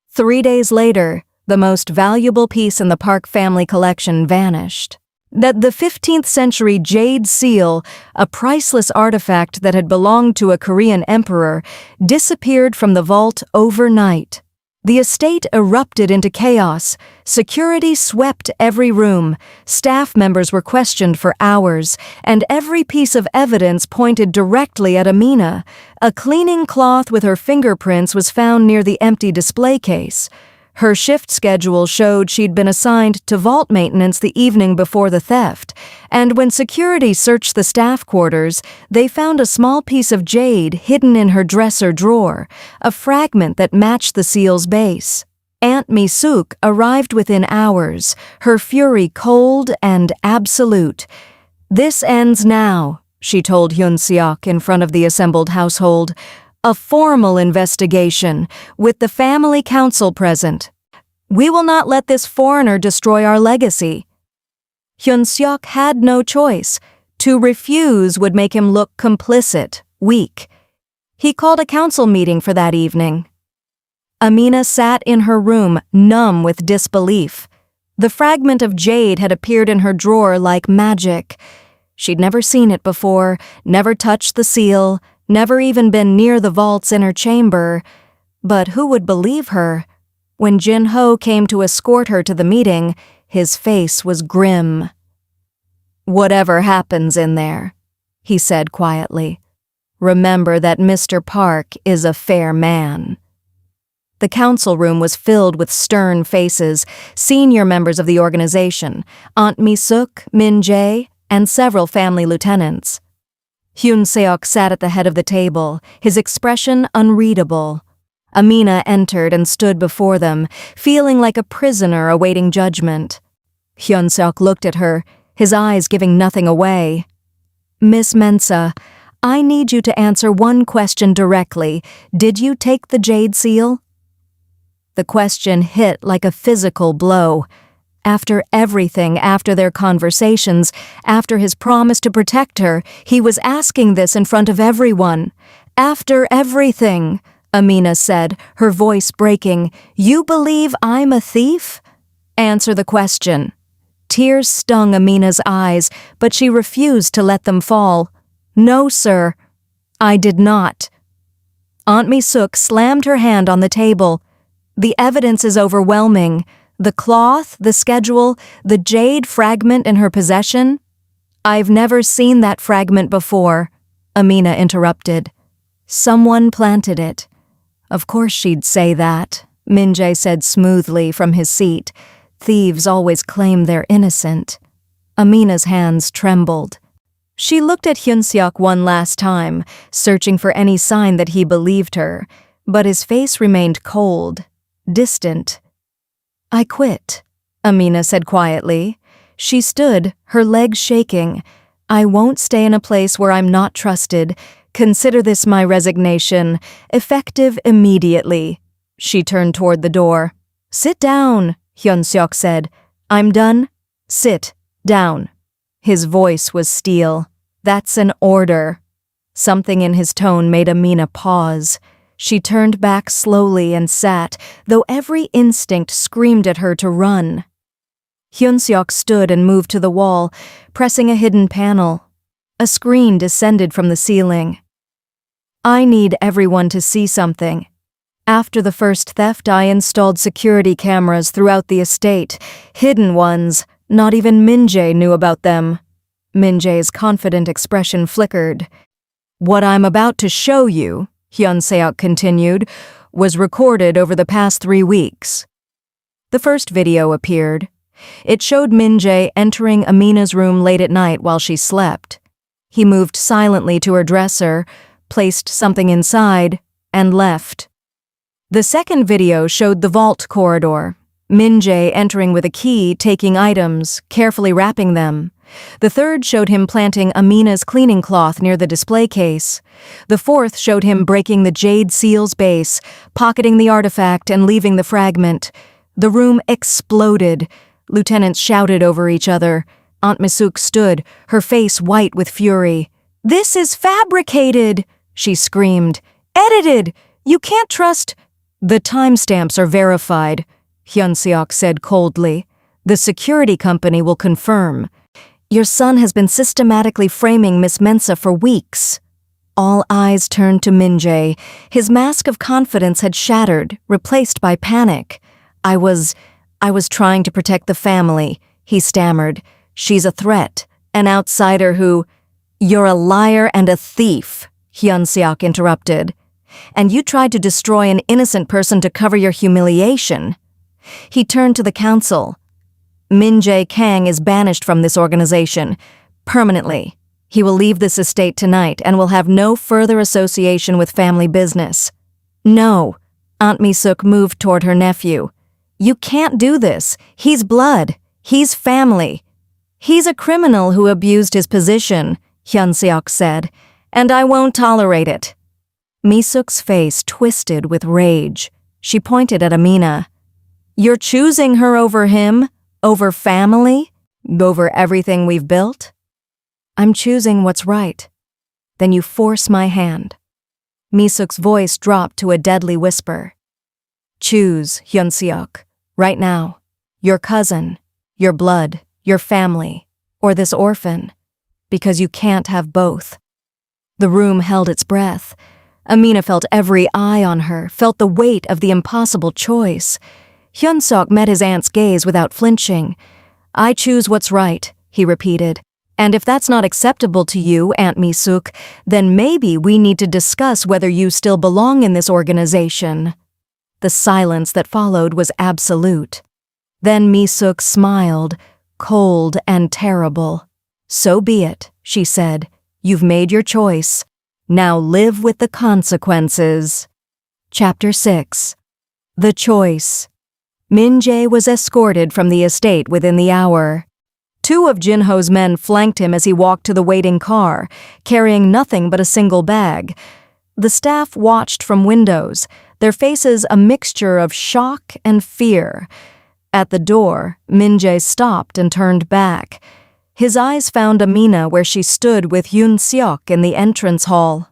3 days later, the most valuable piece in the Park family collection vanished. That the 15th century jade seal, a priceless artifact that had belonged to a Korean emperor, disappeared from the vault overnight. The estate erupted into chaos. Security swept every room. Staff members were questioned for hours, and every piece of evidence pointed directly at Amina. A cleaning cloth with her fingerprints was found near the empty display case. Her shift schedule showed she'd been assigned to vault maintenance the evening before the theft, and when security searched the staff quarters, they found a small piece of jade hidden in her dresser drawer, a fragment that matched the seal's base. Aunt Misook arrived within hours, her fury cold and absolute. "This ends now," she told Hyun Siok in front of the assembled household. "A formal investigation, with the family council present. We will not let this foreigner destroy our legacy." Hyun Siok had no choice. To refuse would make him look complicit, weak. He called a council meeting for that evening. Amina sat in her room, numb with disbelief. The fragment of jade had appeared in her drawer like magic. She'd never seen it before, never touched the seal, never even been near the vault's inner chamber. But who would believe her? When Jin-ho came to escort her to the meeting, his face was grim. "Whatever happens in there," he said quietly, "remember that Mr. Park is a fair man." The council room was filled with stern faces, senior members of the organization, Aunt Misook, Min Jae, and several family lieutenants. Hyun Siok sat at the head of the table, his expression unreadable. Amina entered and stood before them, feeling like a prisoner awaiting judgment. Hyun Siok looked at her, his eyes giving nothing away. "Miss Mensah, I need you to answer one question directly. Did you take the jade seal?" The question hit like a physical blow. After everything, after their conversations, after his promise to protect her, he was asking this in front of everyone. "After everything," Amina said, her voice breaking, "you believe I'm a thief? Answer the question." Tears stung Amina's eyes, but she refused to let them fall. "No, sir, I did not." Aunt Misook slammed her hand on the table. "The evidence is overwhelming. The cloth, the schedule, the jade fragment in her possession." "I've never seen that fragment before," Amina interrupted. "Someone planted it." "Of course she'd say that," Min Jae said smoothly from his seat. "Thieves always claim they're innocent." Amina's hands trembled. She looked at Hyun Siok one last time, searching for any sign that he believed her, but his face remained cold, distant. "I quit," Amina said quietly. She stood, her legs shaking. "I won't stay in a place where I'm not trusted. Consider this my resignation, effective immediately." She turned toward the door. "Sit down," Hyun Siok said. "I'm done. Sit down." His voice was steel. "That's an order." Something in his tone made Amina pause. She turned back slowly and sat, though every instinct screamed at her to run. Hyun Siok stood and moved to the wall, pressing a hidden panel. A screen descended from the ceiling. "I need everyone to see something. After the first theft, I installed security cameras throughout the estate, hidden ones. Not even Min Jae knew about them." Min Jae's confident expression flickered. "What I'm about to show you," Hyun Siok continued, "was recorded over the past 3 weeks. The first video appeared. It showed Min Jae entering Amina's room late at night while she slept. He moved silently to her dresser, placed something inside, and left. The second video showed the vault corridor. Min Jae entering with a key, taking items, carefully wrapping them. The third showed him planting Amina's cleaning cloth near the display case. The fourth showed him breaking the jade seal's base, pocketing the artifact and leaving the fragment. The room exploded. Lieutenants shouted over each other. Aunt Misook stood, her face white with fury. "This is fabricated!" she screamed. "Edited! You can't trust—" "The timestamps are verified," Hyun Siok said coldly. "The security company will confirm. Your son has been systematically framing Miss Mensah for weeks." All eyes turned to Min-jae. His mask of confidence had shattered, replaced by panic. I was trying to protect the family," he stammered. "She's a threat, an outsider who—" "You're a liar and a thief," Hyun Siok interrupted. "And you tried to destroy an innocent person to cover your humiliation." He turned to the council. "Min-jae Kang is banished from this organization, permanently. He will leave this estate tonight and will have no further association with family business." "No," Aunt Misook moved toward her nephew. "You can't do this. He's blood. He's family." "He's a criminal who abused his position," Hyun Siok said, "and I won't tolerate it." Misook's face twisted with rage. She pointed at Amina. "You're choosing her over him? Over family? Over everything we've built?" "I'm choosing what's right." "Then you force my hand." Misook's voice dropped to a deadly whisper. "Choose, Hyun Siok, right now. Your cousin, your blood, your family, or this orphan, because you can't have both." The room held its breath. Amina felt every eye on her, felt the weight of the impossible choice. Hyun Siok met his aunt's gaze without flinching. "I choose what's right," he repeated. "And if that's not acceptable to you, Aunt Misook, then maybe we need to discuss whether you still belong in this organization." The silence that followed was absolute. Then Misook smiled, cold and terrible. "So be it," she said. "You've made your choice. Now live with the consequences." Chapter 6. The Choice. Min-jae was escorted from the estate within the hour. 2 of Jin-ho's men flanked him as he walked to the waiting car, carrying nothing but a single bag. The staff watched from windows, their faces a mixture of shock and fear. At the door, Min-jae stopped and turned back. His eyes found Amina where she stood with Hyun Siok in the entrance hall.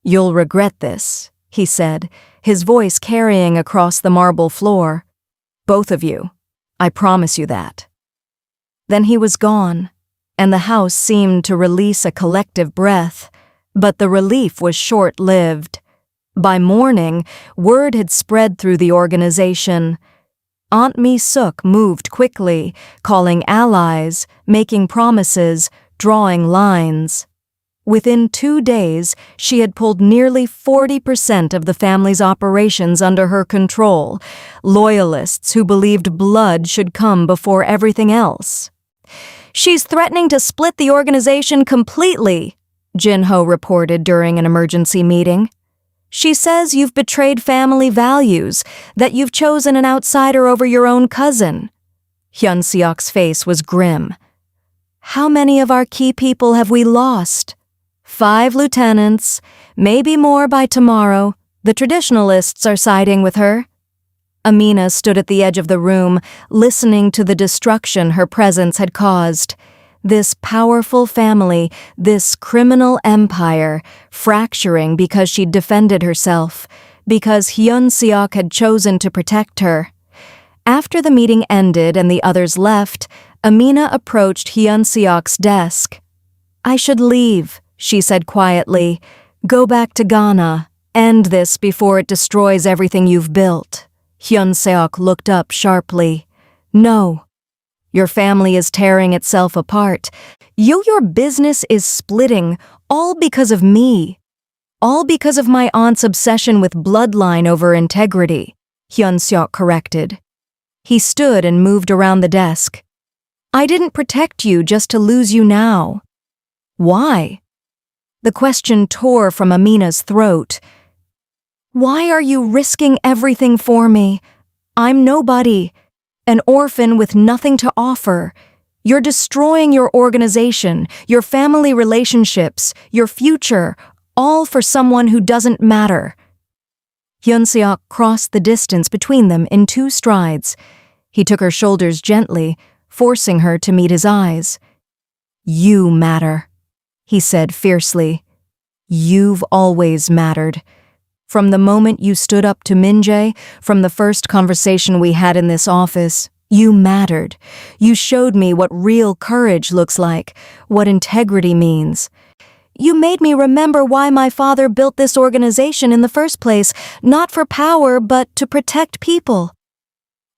"You'll regret this," he said, his voice carrying across the marble floor. "Both of you. I promise you that." Then he was gone, and the house seemed to release a collective breath, but the relief was short-lived. By morning, word had spread through the organization. Aunt Misook moved quickly, calling allies, making promises, drawing lines. Within 2 days, she had pulled nearly 40% of the family's operations under her control, loyalists who believed blood should come before everything else. "She's threatening to split the organization completely," Jin-ho reported during an emergency meeting. "She says you've betrayed family values, that you've chosen an outsider over your own cousin." Hyun Siok's face was grim. "How many of our key people have we lost?" 5 lieutenants, maybe more by tomorrow. The traditionalists are siding with her." Amina stood at the edge of the room, listening to the destruction her presence had caused. This powerful family, this criminal empire, fracturing because she'd defended herself, because Hyun Siok had chosen to protect her. After the meeting ended and the others left, Amina approached Hyun Siok's desk. "I should leave," she said quietly. "Go back to Ghana. End this before it destroys everything you've built." Hyun Siok looked up sharply. "No. Your family is tearing itself apart. Your business is splitting, all because of me. All because of my aunt's obsession with bloodline over integrity," Hyun Siok corrected. He stood and moved around the desk. "I didn't protect you just to lose you now." "Why?" The question tore from Amina's throat. "Why are you risking everything for me? I'm nobody. An orphan with nothing to offer. You're destroying your organization, your family relationships, your future, all for someone who doesn't matter." Hyun Siok crossed the distance between them in 2 strides. He took her shoulders gently, forcing her to meet his eyes. "You matter," he said fiercely. "You've always mattered. From the moment you stood up to Min-jae, from the first conversation we had in this office, you mattered. You showed me what real courage looks like, what integrity means. You made me remember why my father built this organization in the first place, not for power, but to protect people.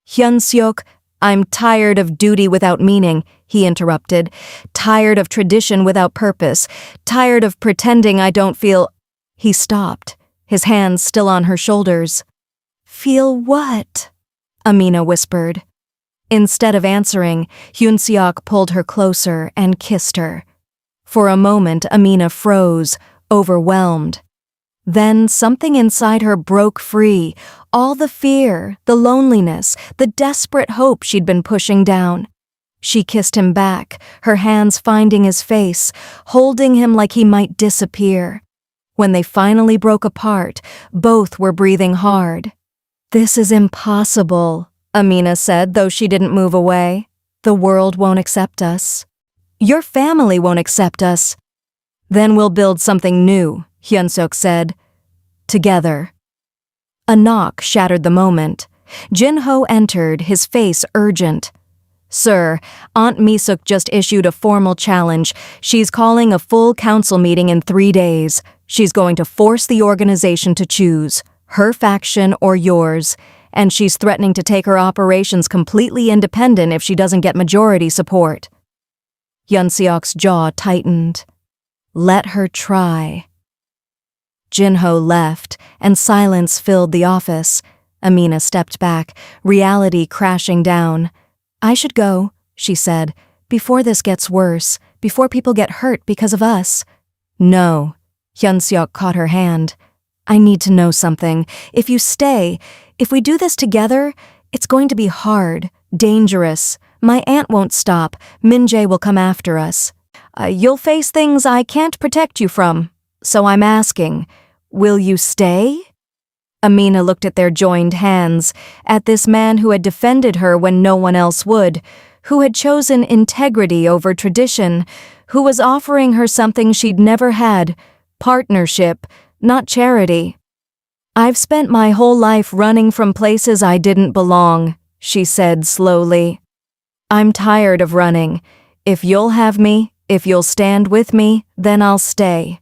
Hyun Siok, I'm tired of duty without meaning, he interrupted. Tired of tradition without purpose. Tired of pretending I don't feel... He stopped, his hands still on her shoulders. Feel what? Amina whispered. Instead of answering, Hyun Siok pulled her closer and kissed her. For a moment, Amina froze, overwhelmed. Then something inside her broke free, all the fear, the loneliness, the desperate hope she'd been pushing down. She kissed him back, her hands finding his face, holding him like he might disappear. When they finally broke apart, both were breathing hard. This is impossible, Amina said, though she didn't move away. The world won't accept us. Your family won't accept us. Then we'll build something new, Hyun Siok said. Together. A knock shattered the moment. Jin-ho entered, his face urgent. Sir, Aunt Misook just issued a formal challenge. She's calling a full council meeting in 3 days. She's going to force the organization to choose, her faction or yours, and she's threatening to take her operations completely independent if she doesn't get majority support. Hyun Siok's jaw tightened. Let her try. Jin-ho left, and silence filled the office. Amina stepped back, reality crashing down. I should go, she said, before this gets worse, before people get hurt because of us. No, Hyun Siok caught her hand. I need to know something. If you stay, if we do this together, it's going to be hard, dangerous. My aunt won't stop. Min-jae will come after us. You'll face things I can't protect you from. So I'm asking, will you stay? Amina looked at their joined hands, at this man who had defended her when no one else would, who had chosen integrity over tradition, who was offering her something she'd never had, partnership, not charity. I've spent my whole life running from places I didn't belong, she said slowly. I'm tired of running. If you'll have me, if you'll stand with me, then I'll stay.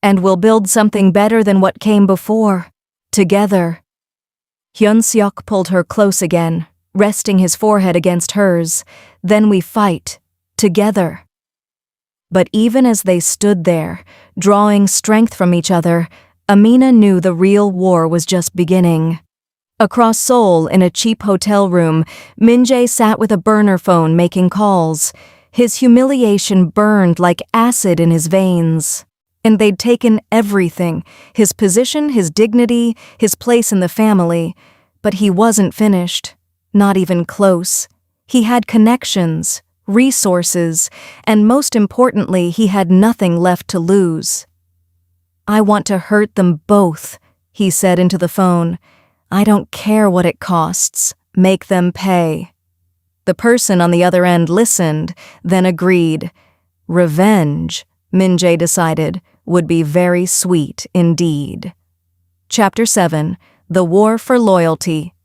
And we'll build something better than what came before. Together. Hyun Siok pulled her close again, resting his forehead against hers. Then we fight. Together. But even as they stood there, drawing strength from each other, Amina knew the real war was just beginning. Across Seoul, in a cheap hotel room, Min-jae sat with a burner phone making calls. His humiliation burned like acid in his veins. And they'd taken everything, his position, his dignity, his place in the family. But he wasn't finished, not even close. He had connections, resources, and most importantly, he had nothing left to lose. I want to hurt them both, he said into the phone. I don't care what it costs. Make them pay. The person on the other end listened, then agreed. Revenge, Min-jae decided, would be very sweet indeed. Chapter 7. The War for Loyalty.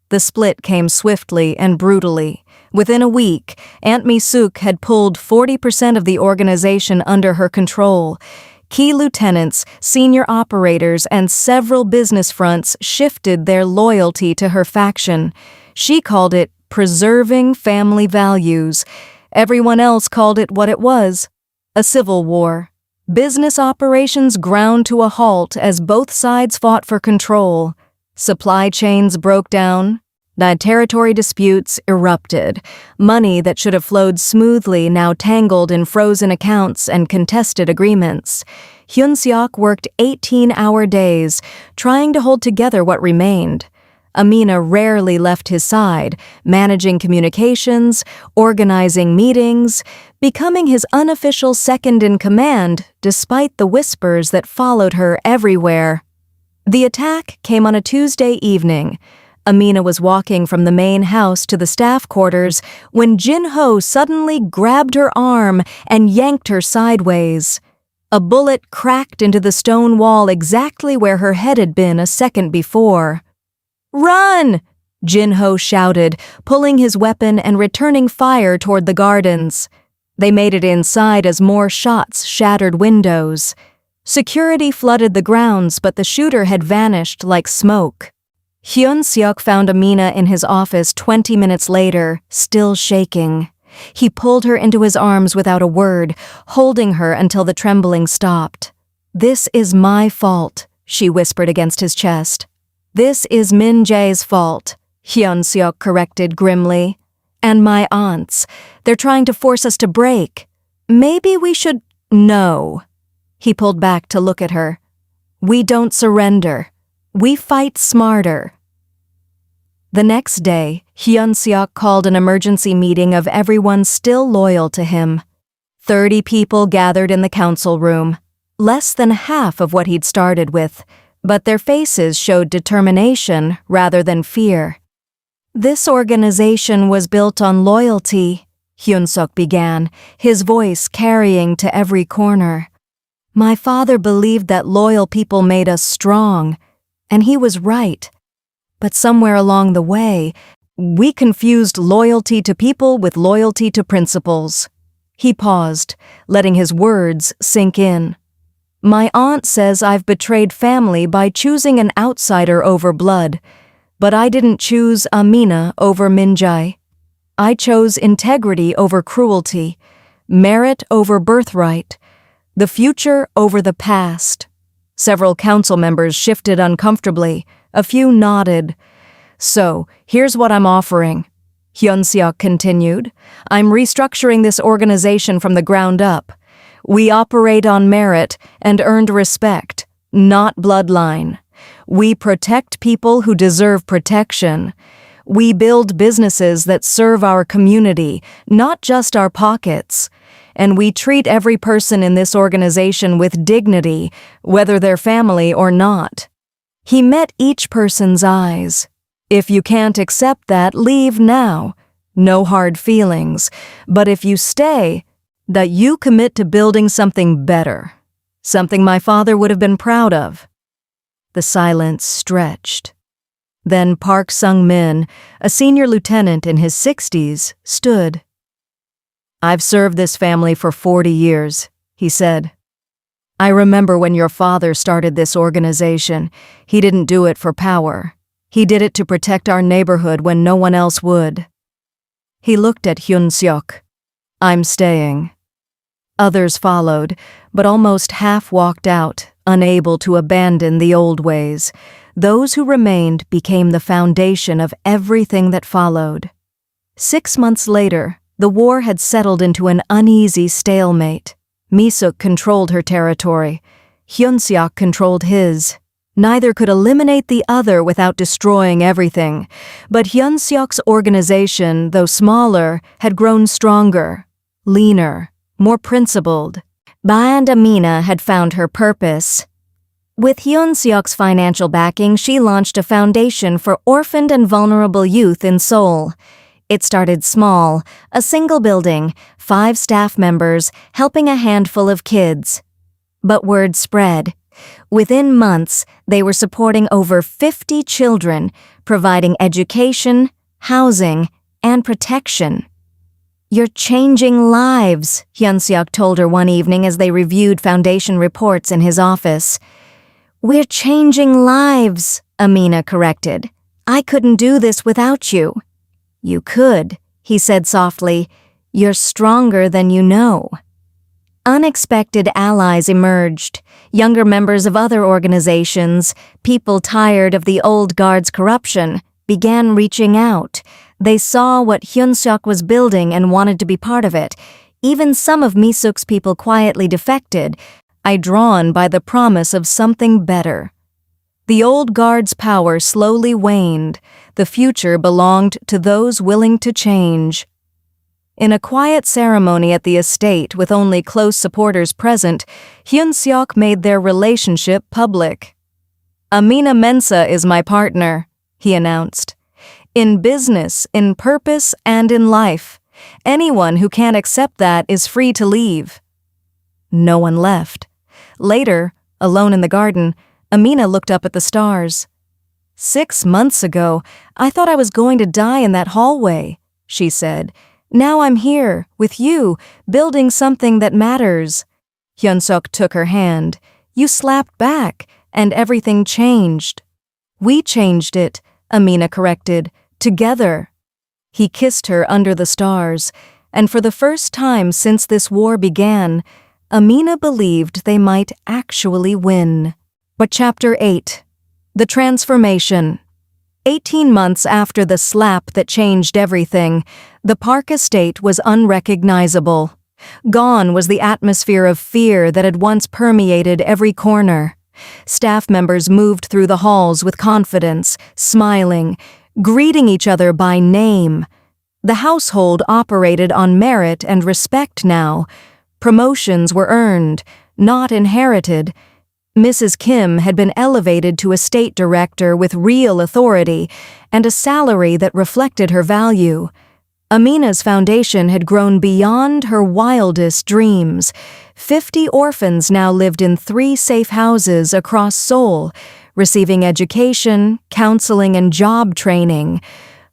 The split came swiftly and brutally. Within a week, Aunt Misook had pulled 40% of the organization under her control. Key lieutenants, senior operators, and several business fronts shifted their loyalty to her faction. She called it preserving family values. Everyone else called it what it was, a civil war. Business operations ground to a halt as both sides fought for control. Supply chains broke down. Territory disputes erupted. Money that should have flowed smoothly now tangled in frozen accounts and contested agreements. Hyun Siok worked 18-hour days, trying to hold together what remained. Amina rarely left his side, managing communications, organizing meetings, becoming his unofficial second-in-command despite the whispers that followed her everywhere. The attack came on a Tuesday evening. Amina was walking from the main house to the staff quarters when Jin-ho suddenly grabbed her arm and yanked her sideways. A bullet cracked into the stone wall exactly where her head had been a second before. Run! Jin-ho shouted, pulling his weapon and returning fire toward the gardens. They made it inside as more shots shattered windows. Security flooded the grounds, but the shooter had vanished like smoke. Hyun Siok found Amina in his office 20 minutes later, still shaking. He pulled her into his arms without a word, holding her until the trembling stopped. "This is my fault," she whispered against his chest. "This is Min Jae's fault," Hyun Siok corrected grimly. "And my aunt's. They're trying to force us to break. Maybe we should—" "No." He pulled back to look at her. "We don't surrender. We fight smarter." The next day, Hyun Siok called an emergency meeting of everyone still loyal to him. 30 people gathered in the council room, less than half of what he'd started with, but their faces showed determination rather than fear. "This organization was built on loyalty," Hyun Siok began, his voice carrying to every corner. "My father believed that loyal people made us strong, and he was right. But somewhere along the way, we confused loyalty to people with loyalty to principles." He paused, letting his words sink in. "My aunt says I've betrayed family by choosing an outsider over blood, but I didn't choose Amina over Min Jae. I chose integrity over cruelty, merit over birthright, the future over the past." Several council members shifted uncomfortably. A few nodded. "So, here's what I'm offering," Hyun Siok continued. "I'm restructuring this organization from the ground up. We operate on merit and earned respect, not bloodline. We protect people who deserve protection. We build businesses that serve our community, not just our pockets. And we treat every person in this organization with dignity, whether they're family or not." He met each person's eyes. "If you can't accept that, leave now. No hard feelings. But if you stay, that you commit to building something better. Something my father would have been proud of." The silence stretched. Then Park Sung-min, a senior lieutenant in his 60s, stood. "I've served this family for 40 years, he said. "I remember when your father started this organization. He didn't do it for power. He did it to protect our neighborhood when no one else would." He looked at Hyun Siok. "I'm staying." Others followed, but almost half walked out, unable to abandon the old ways. Those who remained became the foundation of everything that followed. 6 months later, the war had settled into an uneasy stalemate. Misook controlled her territory. Hyun Siok controlled his. Neither could eliminate the other without destroying everything. But Hyun Siok's organization, though smaller, had grown stronger, leaner, more principled. And Amina had found her purpose. With Hyun Siok's financial backing, she launched a foundation for orphaned and vulnerable youth in Seoul. It started small, a single building, 5 staff members, helping a handful of kids. But word spread. Within months, they were supporting over 50 children, providing education, housing, and protection. "You're changing lives," Hyun Siok told her one evening as they reviewed foundation reports in his office. "We're changing lives," Amina corrected. "I couldn't do this without you." "You could," he said softly. "You're stronger than you know." Unexpected allies emerged. Younger members of other organizations, people tired of the old guard's corruption, began reaching out. They saw what Hyun Siok was building and wanted to be part of it. Even some of Misook's people quietly defected, drawn by the promise of something better. The old guard's power slowly waned. The future belonged to those willing to change. In a quiet ceremony at the estate with only close supporters present, Hyun Siok made their relationship public. "Amina Mensa is my partner," he announced. "In business, in purpose, and in life. Anyone who can't accept that is free to leave." No one left. Later, alone in the garden, Amina looked up at the stars. "6 months ago, I thought I was going to die in that hallway," she said. Now I'm here, with you, building something that matters. Hyun Siok took her hand. You slapped back, and everything changed. We changed it, Amina corrected, together. He kissed her under the stars, and for the first time since this war began, Amina believed they might actually win. But Chapter 8. The Transformation. 18 months after the slap that changed everything, the Park estate was unrecognizable. Gone was the atmosphere of fear that had once permeated every corner. Staff members moved through the halls with confidence, smiling, greeting each other by name. The household operated on merit and respect now. Promotions were earned, not inherited. Mrs. Kim had been elevated to estate director with real authority and a salary that reflected her value. Amina's foundation had grown beyond her wildest dreams. 50 orphans now lived in 3 safe houses across Seoul, receiving education, counseling, and job training.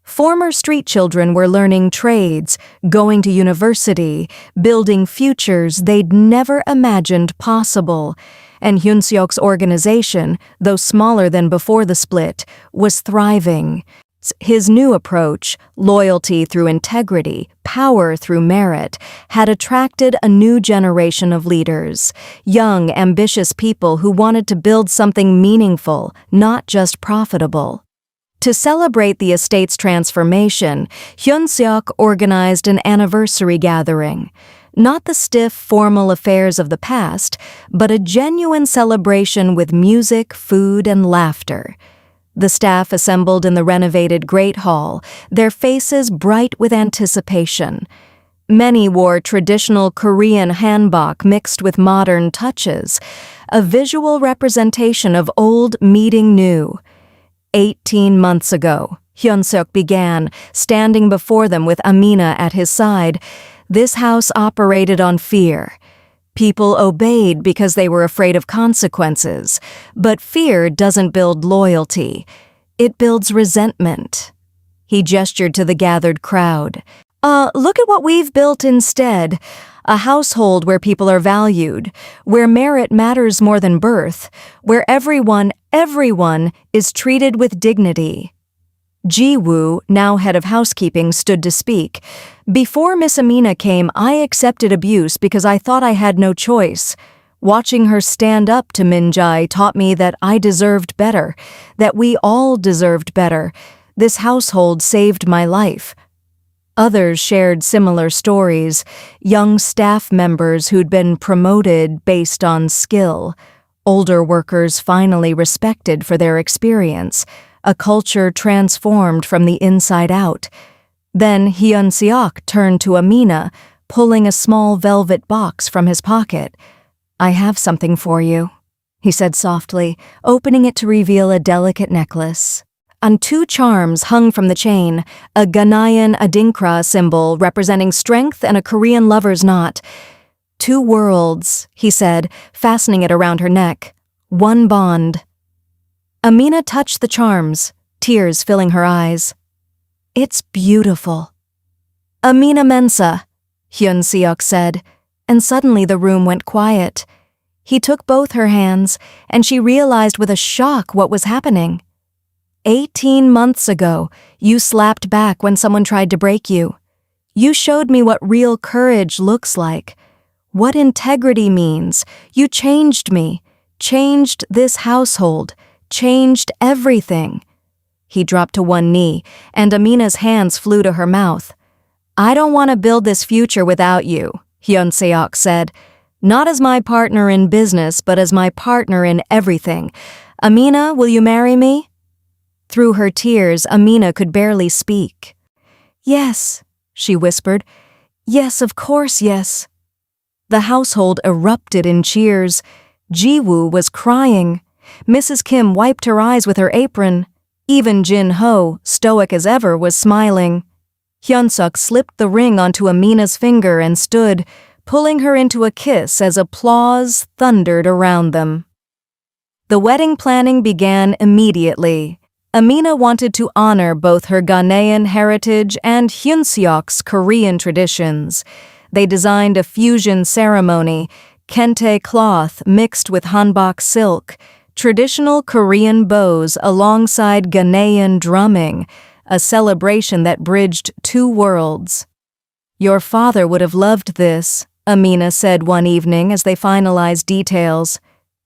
Former street children were learning trades, going to university, building futures they'd never imagined possible. And Hyun Siok's organization, though smaller than before the split, was thriving. His new approach, loyalty through integrity, power through merit, had attracted a new generation of leaders, young, ambitious people who wanted to build something meaningful, not just profitable. To celebrate the estate's transformation, Hyun Siok organized an anniversary gathering. Not the stiff, formal affairs of the past, but a genuine celebration with music, food, and laughter. The staff assembled in the renovated Great Hall, their faces bright with anticipation. Many wore traditional Korean hanbok mixed with modern touches, a visual representation of old meeting new. 18 months ago, Hyun Siok began, standing before them with Amina at his side. This house operated on fear. People obeyed because they were afraid of consequences, but fear doesn't build loyalty. It builds resentment. He gestured to the gathered crowd. Look at what we've built instead. A household where people are valued, where merit matters more than birth, where everyone is treated with dignity. Ji-woo, now head of housekeeping, stood to speak. Before Miss Amina came, I accepted abuse because I thought I had no choice. Watching her stand up to Min-jae taught me that I deserved better, that we all deserved better. This household saved my life. Others shared similar stories, young staff members who'd been promoted based on skill, older workers finally respected for their experience, a culture transformed from the inside out. Then Hyun Siok turned to Amina, pulling a small velvet box from his pocket. I have something for you, he said softly, opening it to reveal a delicate necklace. On 2 charms hung from the chain, a Ghanaian adinkra symbol representing strength and a Korean lover's knot. 2 worlds, he said, fastening it around her neck. 1 bond. Amina touched the charms, tears filling her eyes. It's beautiful. Amina Mensa, Hyun Siok said, and suddenly the room went quiet. He took both her hands, and she realized with a shock what was happening. 18 months ago, you slapped back when someone tried to break you. You showed me what real courage looks like, what integrity means. You changed me, changed this household, changed everything. He dropped to one knee, and Amina's hands flew to her mouth. I don't want to build this future without you, Hyun Siok said. Not as my partner in business, but as my partner in everything. Amina, will you marry me? Through her tears, Amina could barely speak. Yes, she whispered. Yes, of course, yes. The household erupted in cheers. Ji-woo was crying. Mrs. Kim wiped her eyes with her apron. Even Jin-ho, stoic as ever, was smiling. Hyun Siok slipped the ring onto Amina's finger and stood, pulling her into a kiss as applause thundered around them. The wedding planning began immediately. Amina wanted to honor both her Ghanaian heritage and Hyun Siok's Korean traditions. They designed a fusion ceremony, kente cloth mixed with hanbok silk, traditional Korean bows alongside Ghanaian drumming, a celebration that bridged two worlds. "Your father would have loved this," Amina said one evening as they finalized details.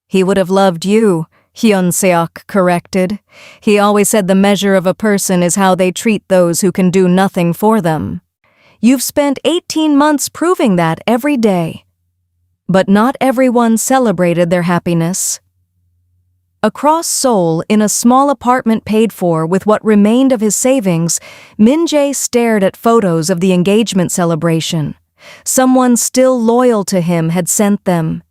"He would have loved you," Hyun Siok corrected. "He always said the measure of a person is how they treat those who can do nothing for them. You've spent 18 months proving that every day." But not everyone celebrated their happiness. Across Seoul, in a small apartment paid for with what remained of his savings, Min-jae stared at photos of the engagement celebration. Someone still loyal to him had sent them.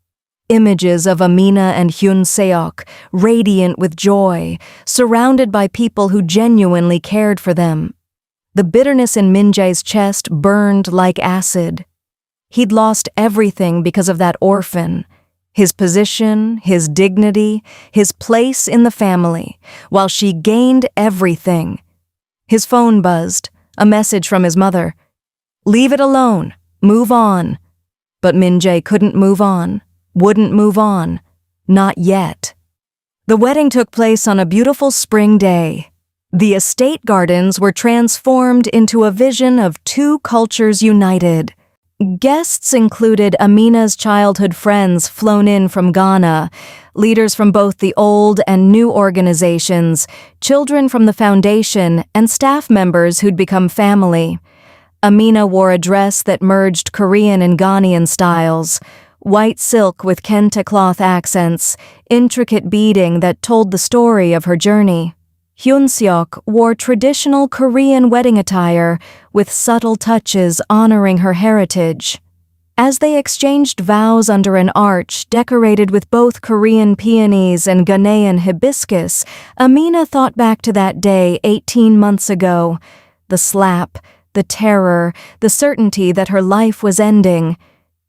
Images of Amina and Hyun Siok, radiant with joy, surrounded by people who genuinely cared for them. The bitterness in Min-jae's chest burned like acid. He'd lost everything because of that orphan. His position, his dignity, his place in the family, while she gained everything. His phone buzzed, a message from his mother. "Leave it alone. Move on." But Min-jae couldn't move on. Wouldn't move on. Not yet. The wedding took place on a beautiful spring day. The estate gardens were transformed into a vision of two cultures united. Guests included Amina's childhood friends flown in from Ghana, leaders from both the old and new organizations, children from the foundation, and staff members who'd become family. Amina wore a dress that merged Korean and Ghanaian styles, white silk with kente cloth accents, intricate beading that told the story of her journey. Hyun Siok wore traditional Korean wedding attire with subtle touches honoring her heritage. As they exchanged vows under an arch decorated with both Korean peonies and Ghanaian hibiscus, Amina thought back to that day 18 months ago. The slap, the terror, the certainty that her life was ending.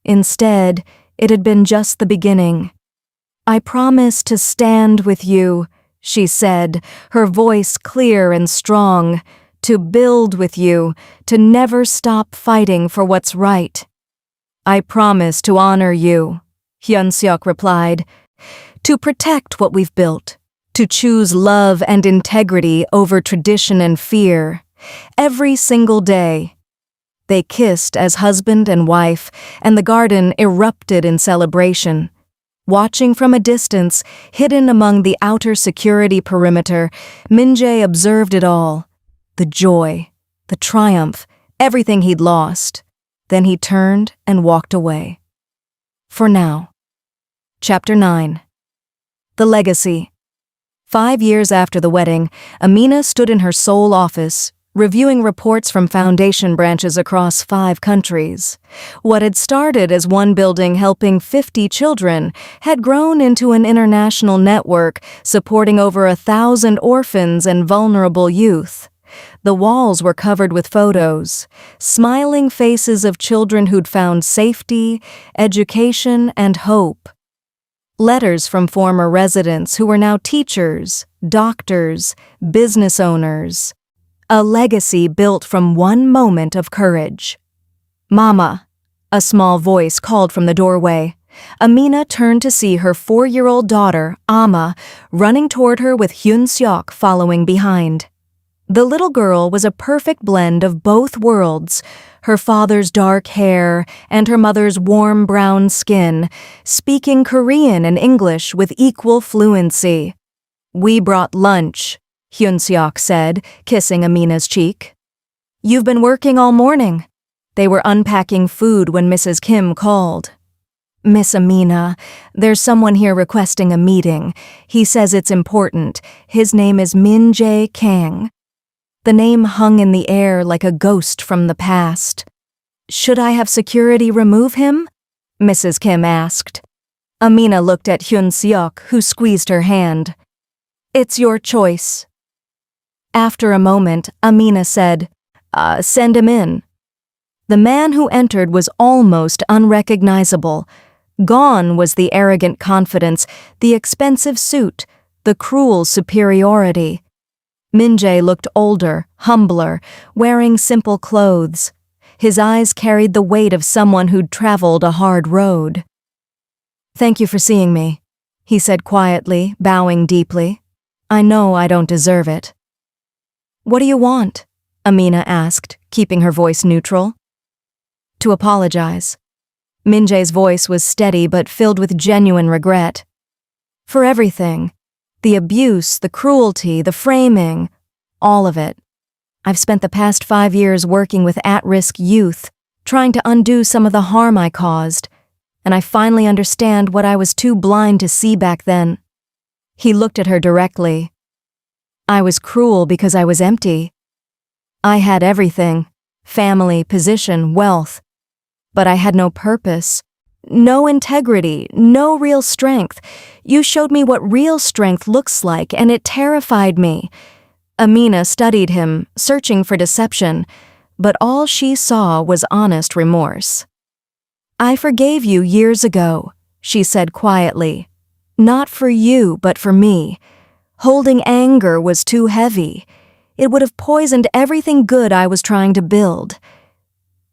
Instead, it had been just the beginning. "I promise to stand with you," she said, her voice clear and strong, "to build with you, to never stop fighting for what's right." "I promise to honor you," Hyun Siok replied, "to protect what we've built, to choose love and integrity over tradition and fear, every single day." They kissed as husband and wife, and the garden erupted in celebration. Watching from a distance, hidden among the outer security perimeter, Min-jae observed it all. The joy, the triumph, everything he'd lost. Then he turned and walked away. For now. Chapter 9. The Legacy. 5 years after the wedding, Amina stood in her Seoul office, reviewing reports from foundation branches across 5 countries. What had started as one building helping 50 children had grown into an international network supporting over 1,000 orphans and vulnerable youth. The walls were covered with photos, smiling faces of children who'd found safety, education, and hope. Letters from former residents who were now teachers, doctors, business owners. A legacy built from one moment of courage. "Mama," a small voice called from the doorway. Amina turned to see her 4-year-old daughter, Amma, running toward her with Hyun Siok following behind. The little girl was a perfect blend of both worlds, her father's dark hair and her mother's warm brown skin, speaking Korean and English with equal fluency. "We brought lunch," Hyun Siok said, kissing Amina's cheek. "You've been working all morning." They were unpacking food when Mrs. Kim called. "Miss Amina, there's someone here requesting a meeting. He says it's important. His name is Min-jae Kang." The name hung in the air like a ghost from the past. "Should I have security remove him?" Mrs. Kim asked. Amina looked at Hyun Siok, who squeezed her hand. "It's your choice." After a moment, Amina said, "Send him in." The man who entered was almost unrecognizable. Gone was the arrogant confidence, the expensive suit, the cruel superiority. Minjae looked older, humbler, wearing simple clothes. His eyes carried the weight of someone who'd traveled a hard road. "Thank you for seeing me," he said quietly, bowing deeply. "I know I don't deserve it." "What do you want?" Amina asked, keeping her voice neutral. "To apologize." Minjae's voice was steady but filled with genuine regret. "For everything. The abuse, the cruelty, the framing, all of it. I've spent the past 5 years working with at-risk youth, trying to undo some of the harm I caused, and I finally understand what I was too blind to see back then." He looked at her directly. "I was cruel because I was empty. I had everything, family, position, wealth, but I had no purpose, no integrity, no real strength. You showed me what real strength looks like, and it terrified me." Amina studied him, searching for deception, but all she saw was honest remorse. "I forgave you years ago," she said quietly. "Not for you, but for me. Holding anger was too heavy. It would have poisoned everything good I was trying to build."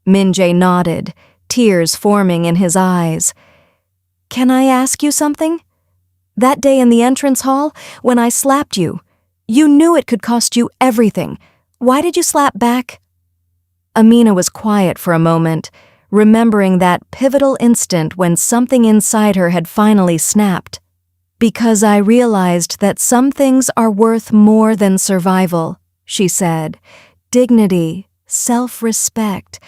Minjae nodded, tears forming in his eyes. "Can I ask you something? That day in the entrance hall, when I slapped you, you knew it could cost you everything. Why did you slap back?" Amina was quiet for a moment, remembering that pivotal instant when something inside her had finally snapped. "Because I realized that some things are worth more than survival," she said. "Dignity, self-respect,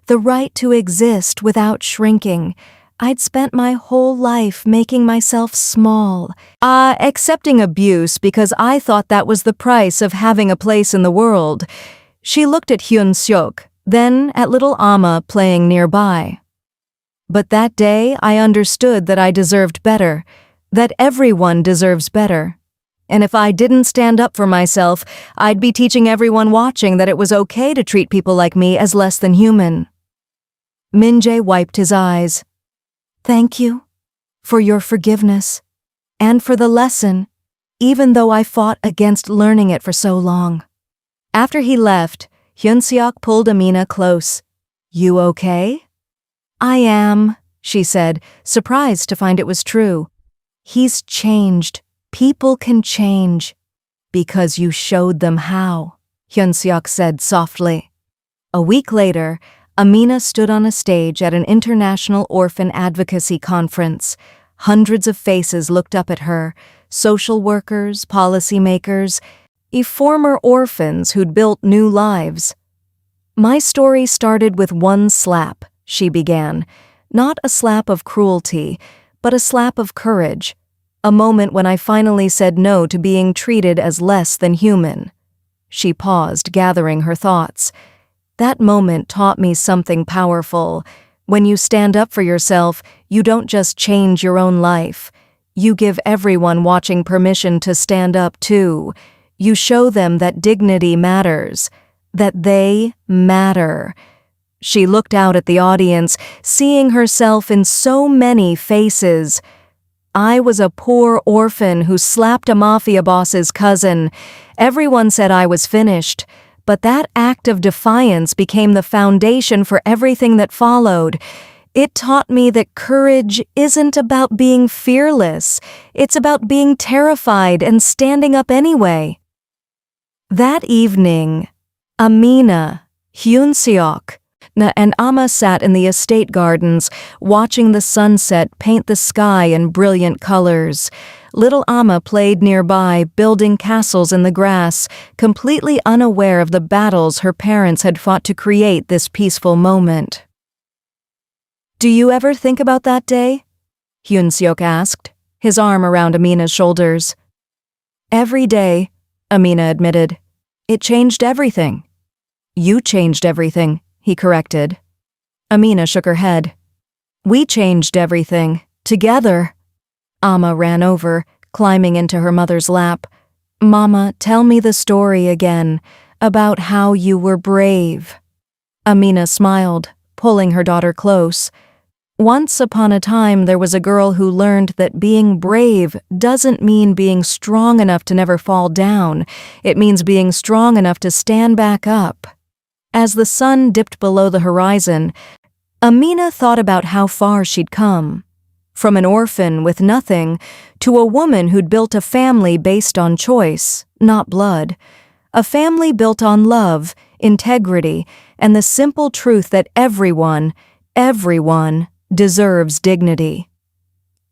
the right to exist without shrinking. I'd spent my whole life making myself small, accepting abuse because I thought that was the price of having a place in the world." She looked at Hyun Siok, then at little Amma playing nearby. "But that day I understood that I deserved better, that everyone deserves better. And if I didn't stand up for myself, I'd be teaching everyone watching that it was okay to treat people like me as less than human." Minjae wiped his eyes. "Thank you for your forgiveness and for the lesson, even though I fought against learning it for so long." After he left, Hyun Siok pulled Amina close. "You okay?" "I am," she said, surprised to find it was true. "He's changed. People can change. Because you showed them how," Hyun Siok said softly. A week later, Amina stood on a stage at an international orphan advocacy conference. Hundreds of faces looked up at her, social workers, policymakers, former orphans who'd built new lives. "My story started with one slap," she began. "Not a slap of cruelty, but a slap of courage. A moment when I finally said no to being treated as less than human." She paused, gathering her thoughts. "That moment taught me something powerful. When you stand up for yourself, you don't just change your own life. You give everyone watching permission to stand up too. You show them that dignity matters, that they matter." She looked out at the audience, seeing herself in so many faces. "I was a poor orphan who slapped a mafia boss's cousin. Everyone said I was finished. But that act of defiance became the foundation for everything that followed. It taught me that courage isn't about being fearless. It's about being terrified and standing up anyway." That evening, Amina, Hyun Siok, and Amma sat in the estate gardens, watching the sunset paint the sky in brilliant colors. Little Amma played nearby, building castles in the grass, completely unaware of the battles her parents had fought to create this peaceful moment. "Do you ever think about that day?" Hyun Siok asked, his arm around Amina's shoulders. "Every day," Amina admitted. "It changed everything." "You changed everything," he corrected. Amina shook her head. "We changed everything, together." Amma ran over, climbing into her mother's lap. "Mama, tell me the story again, about how you were brave." Amina smiled, pulling her daughter close. Once upon a time, there was a girl who learned that being brave doesn't mean being strong enough to never fall down. It means being strong enough to stand back up. As the sun dipped below the horizon, Amina thought about how far she'd come. From an orphan with nothing to a woman who'd built a family based on choice, not blood. A family built on love, integrity, and the simple truth that everyone deserves dignity.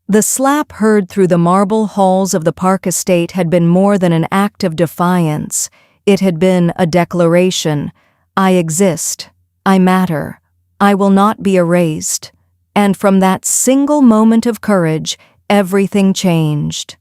The slap heard through the marble halls of the Park estate had been more than an act of defiance. It had been a declaration. I exist. I matter. I will not be erased. And from that single moment of courage, everything changed.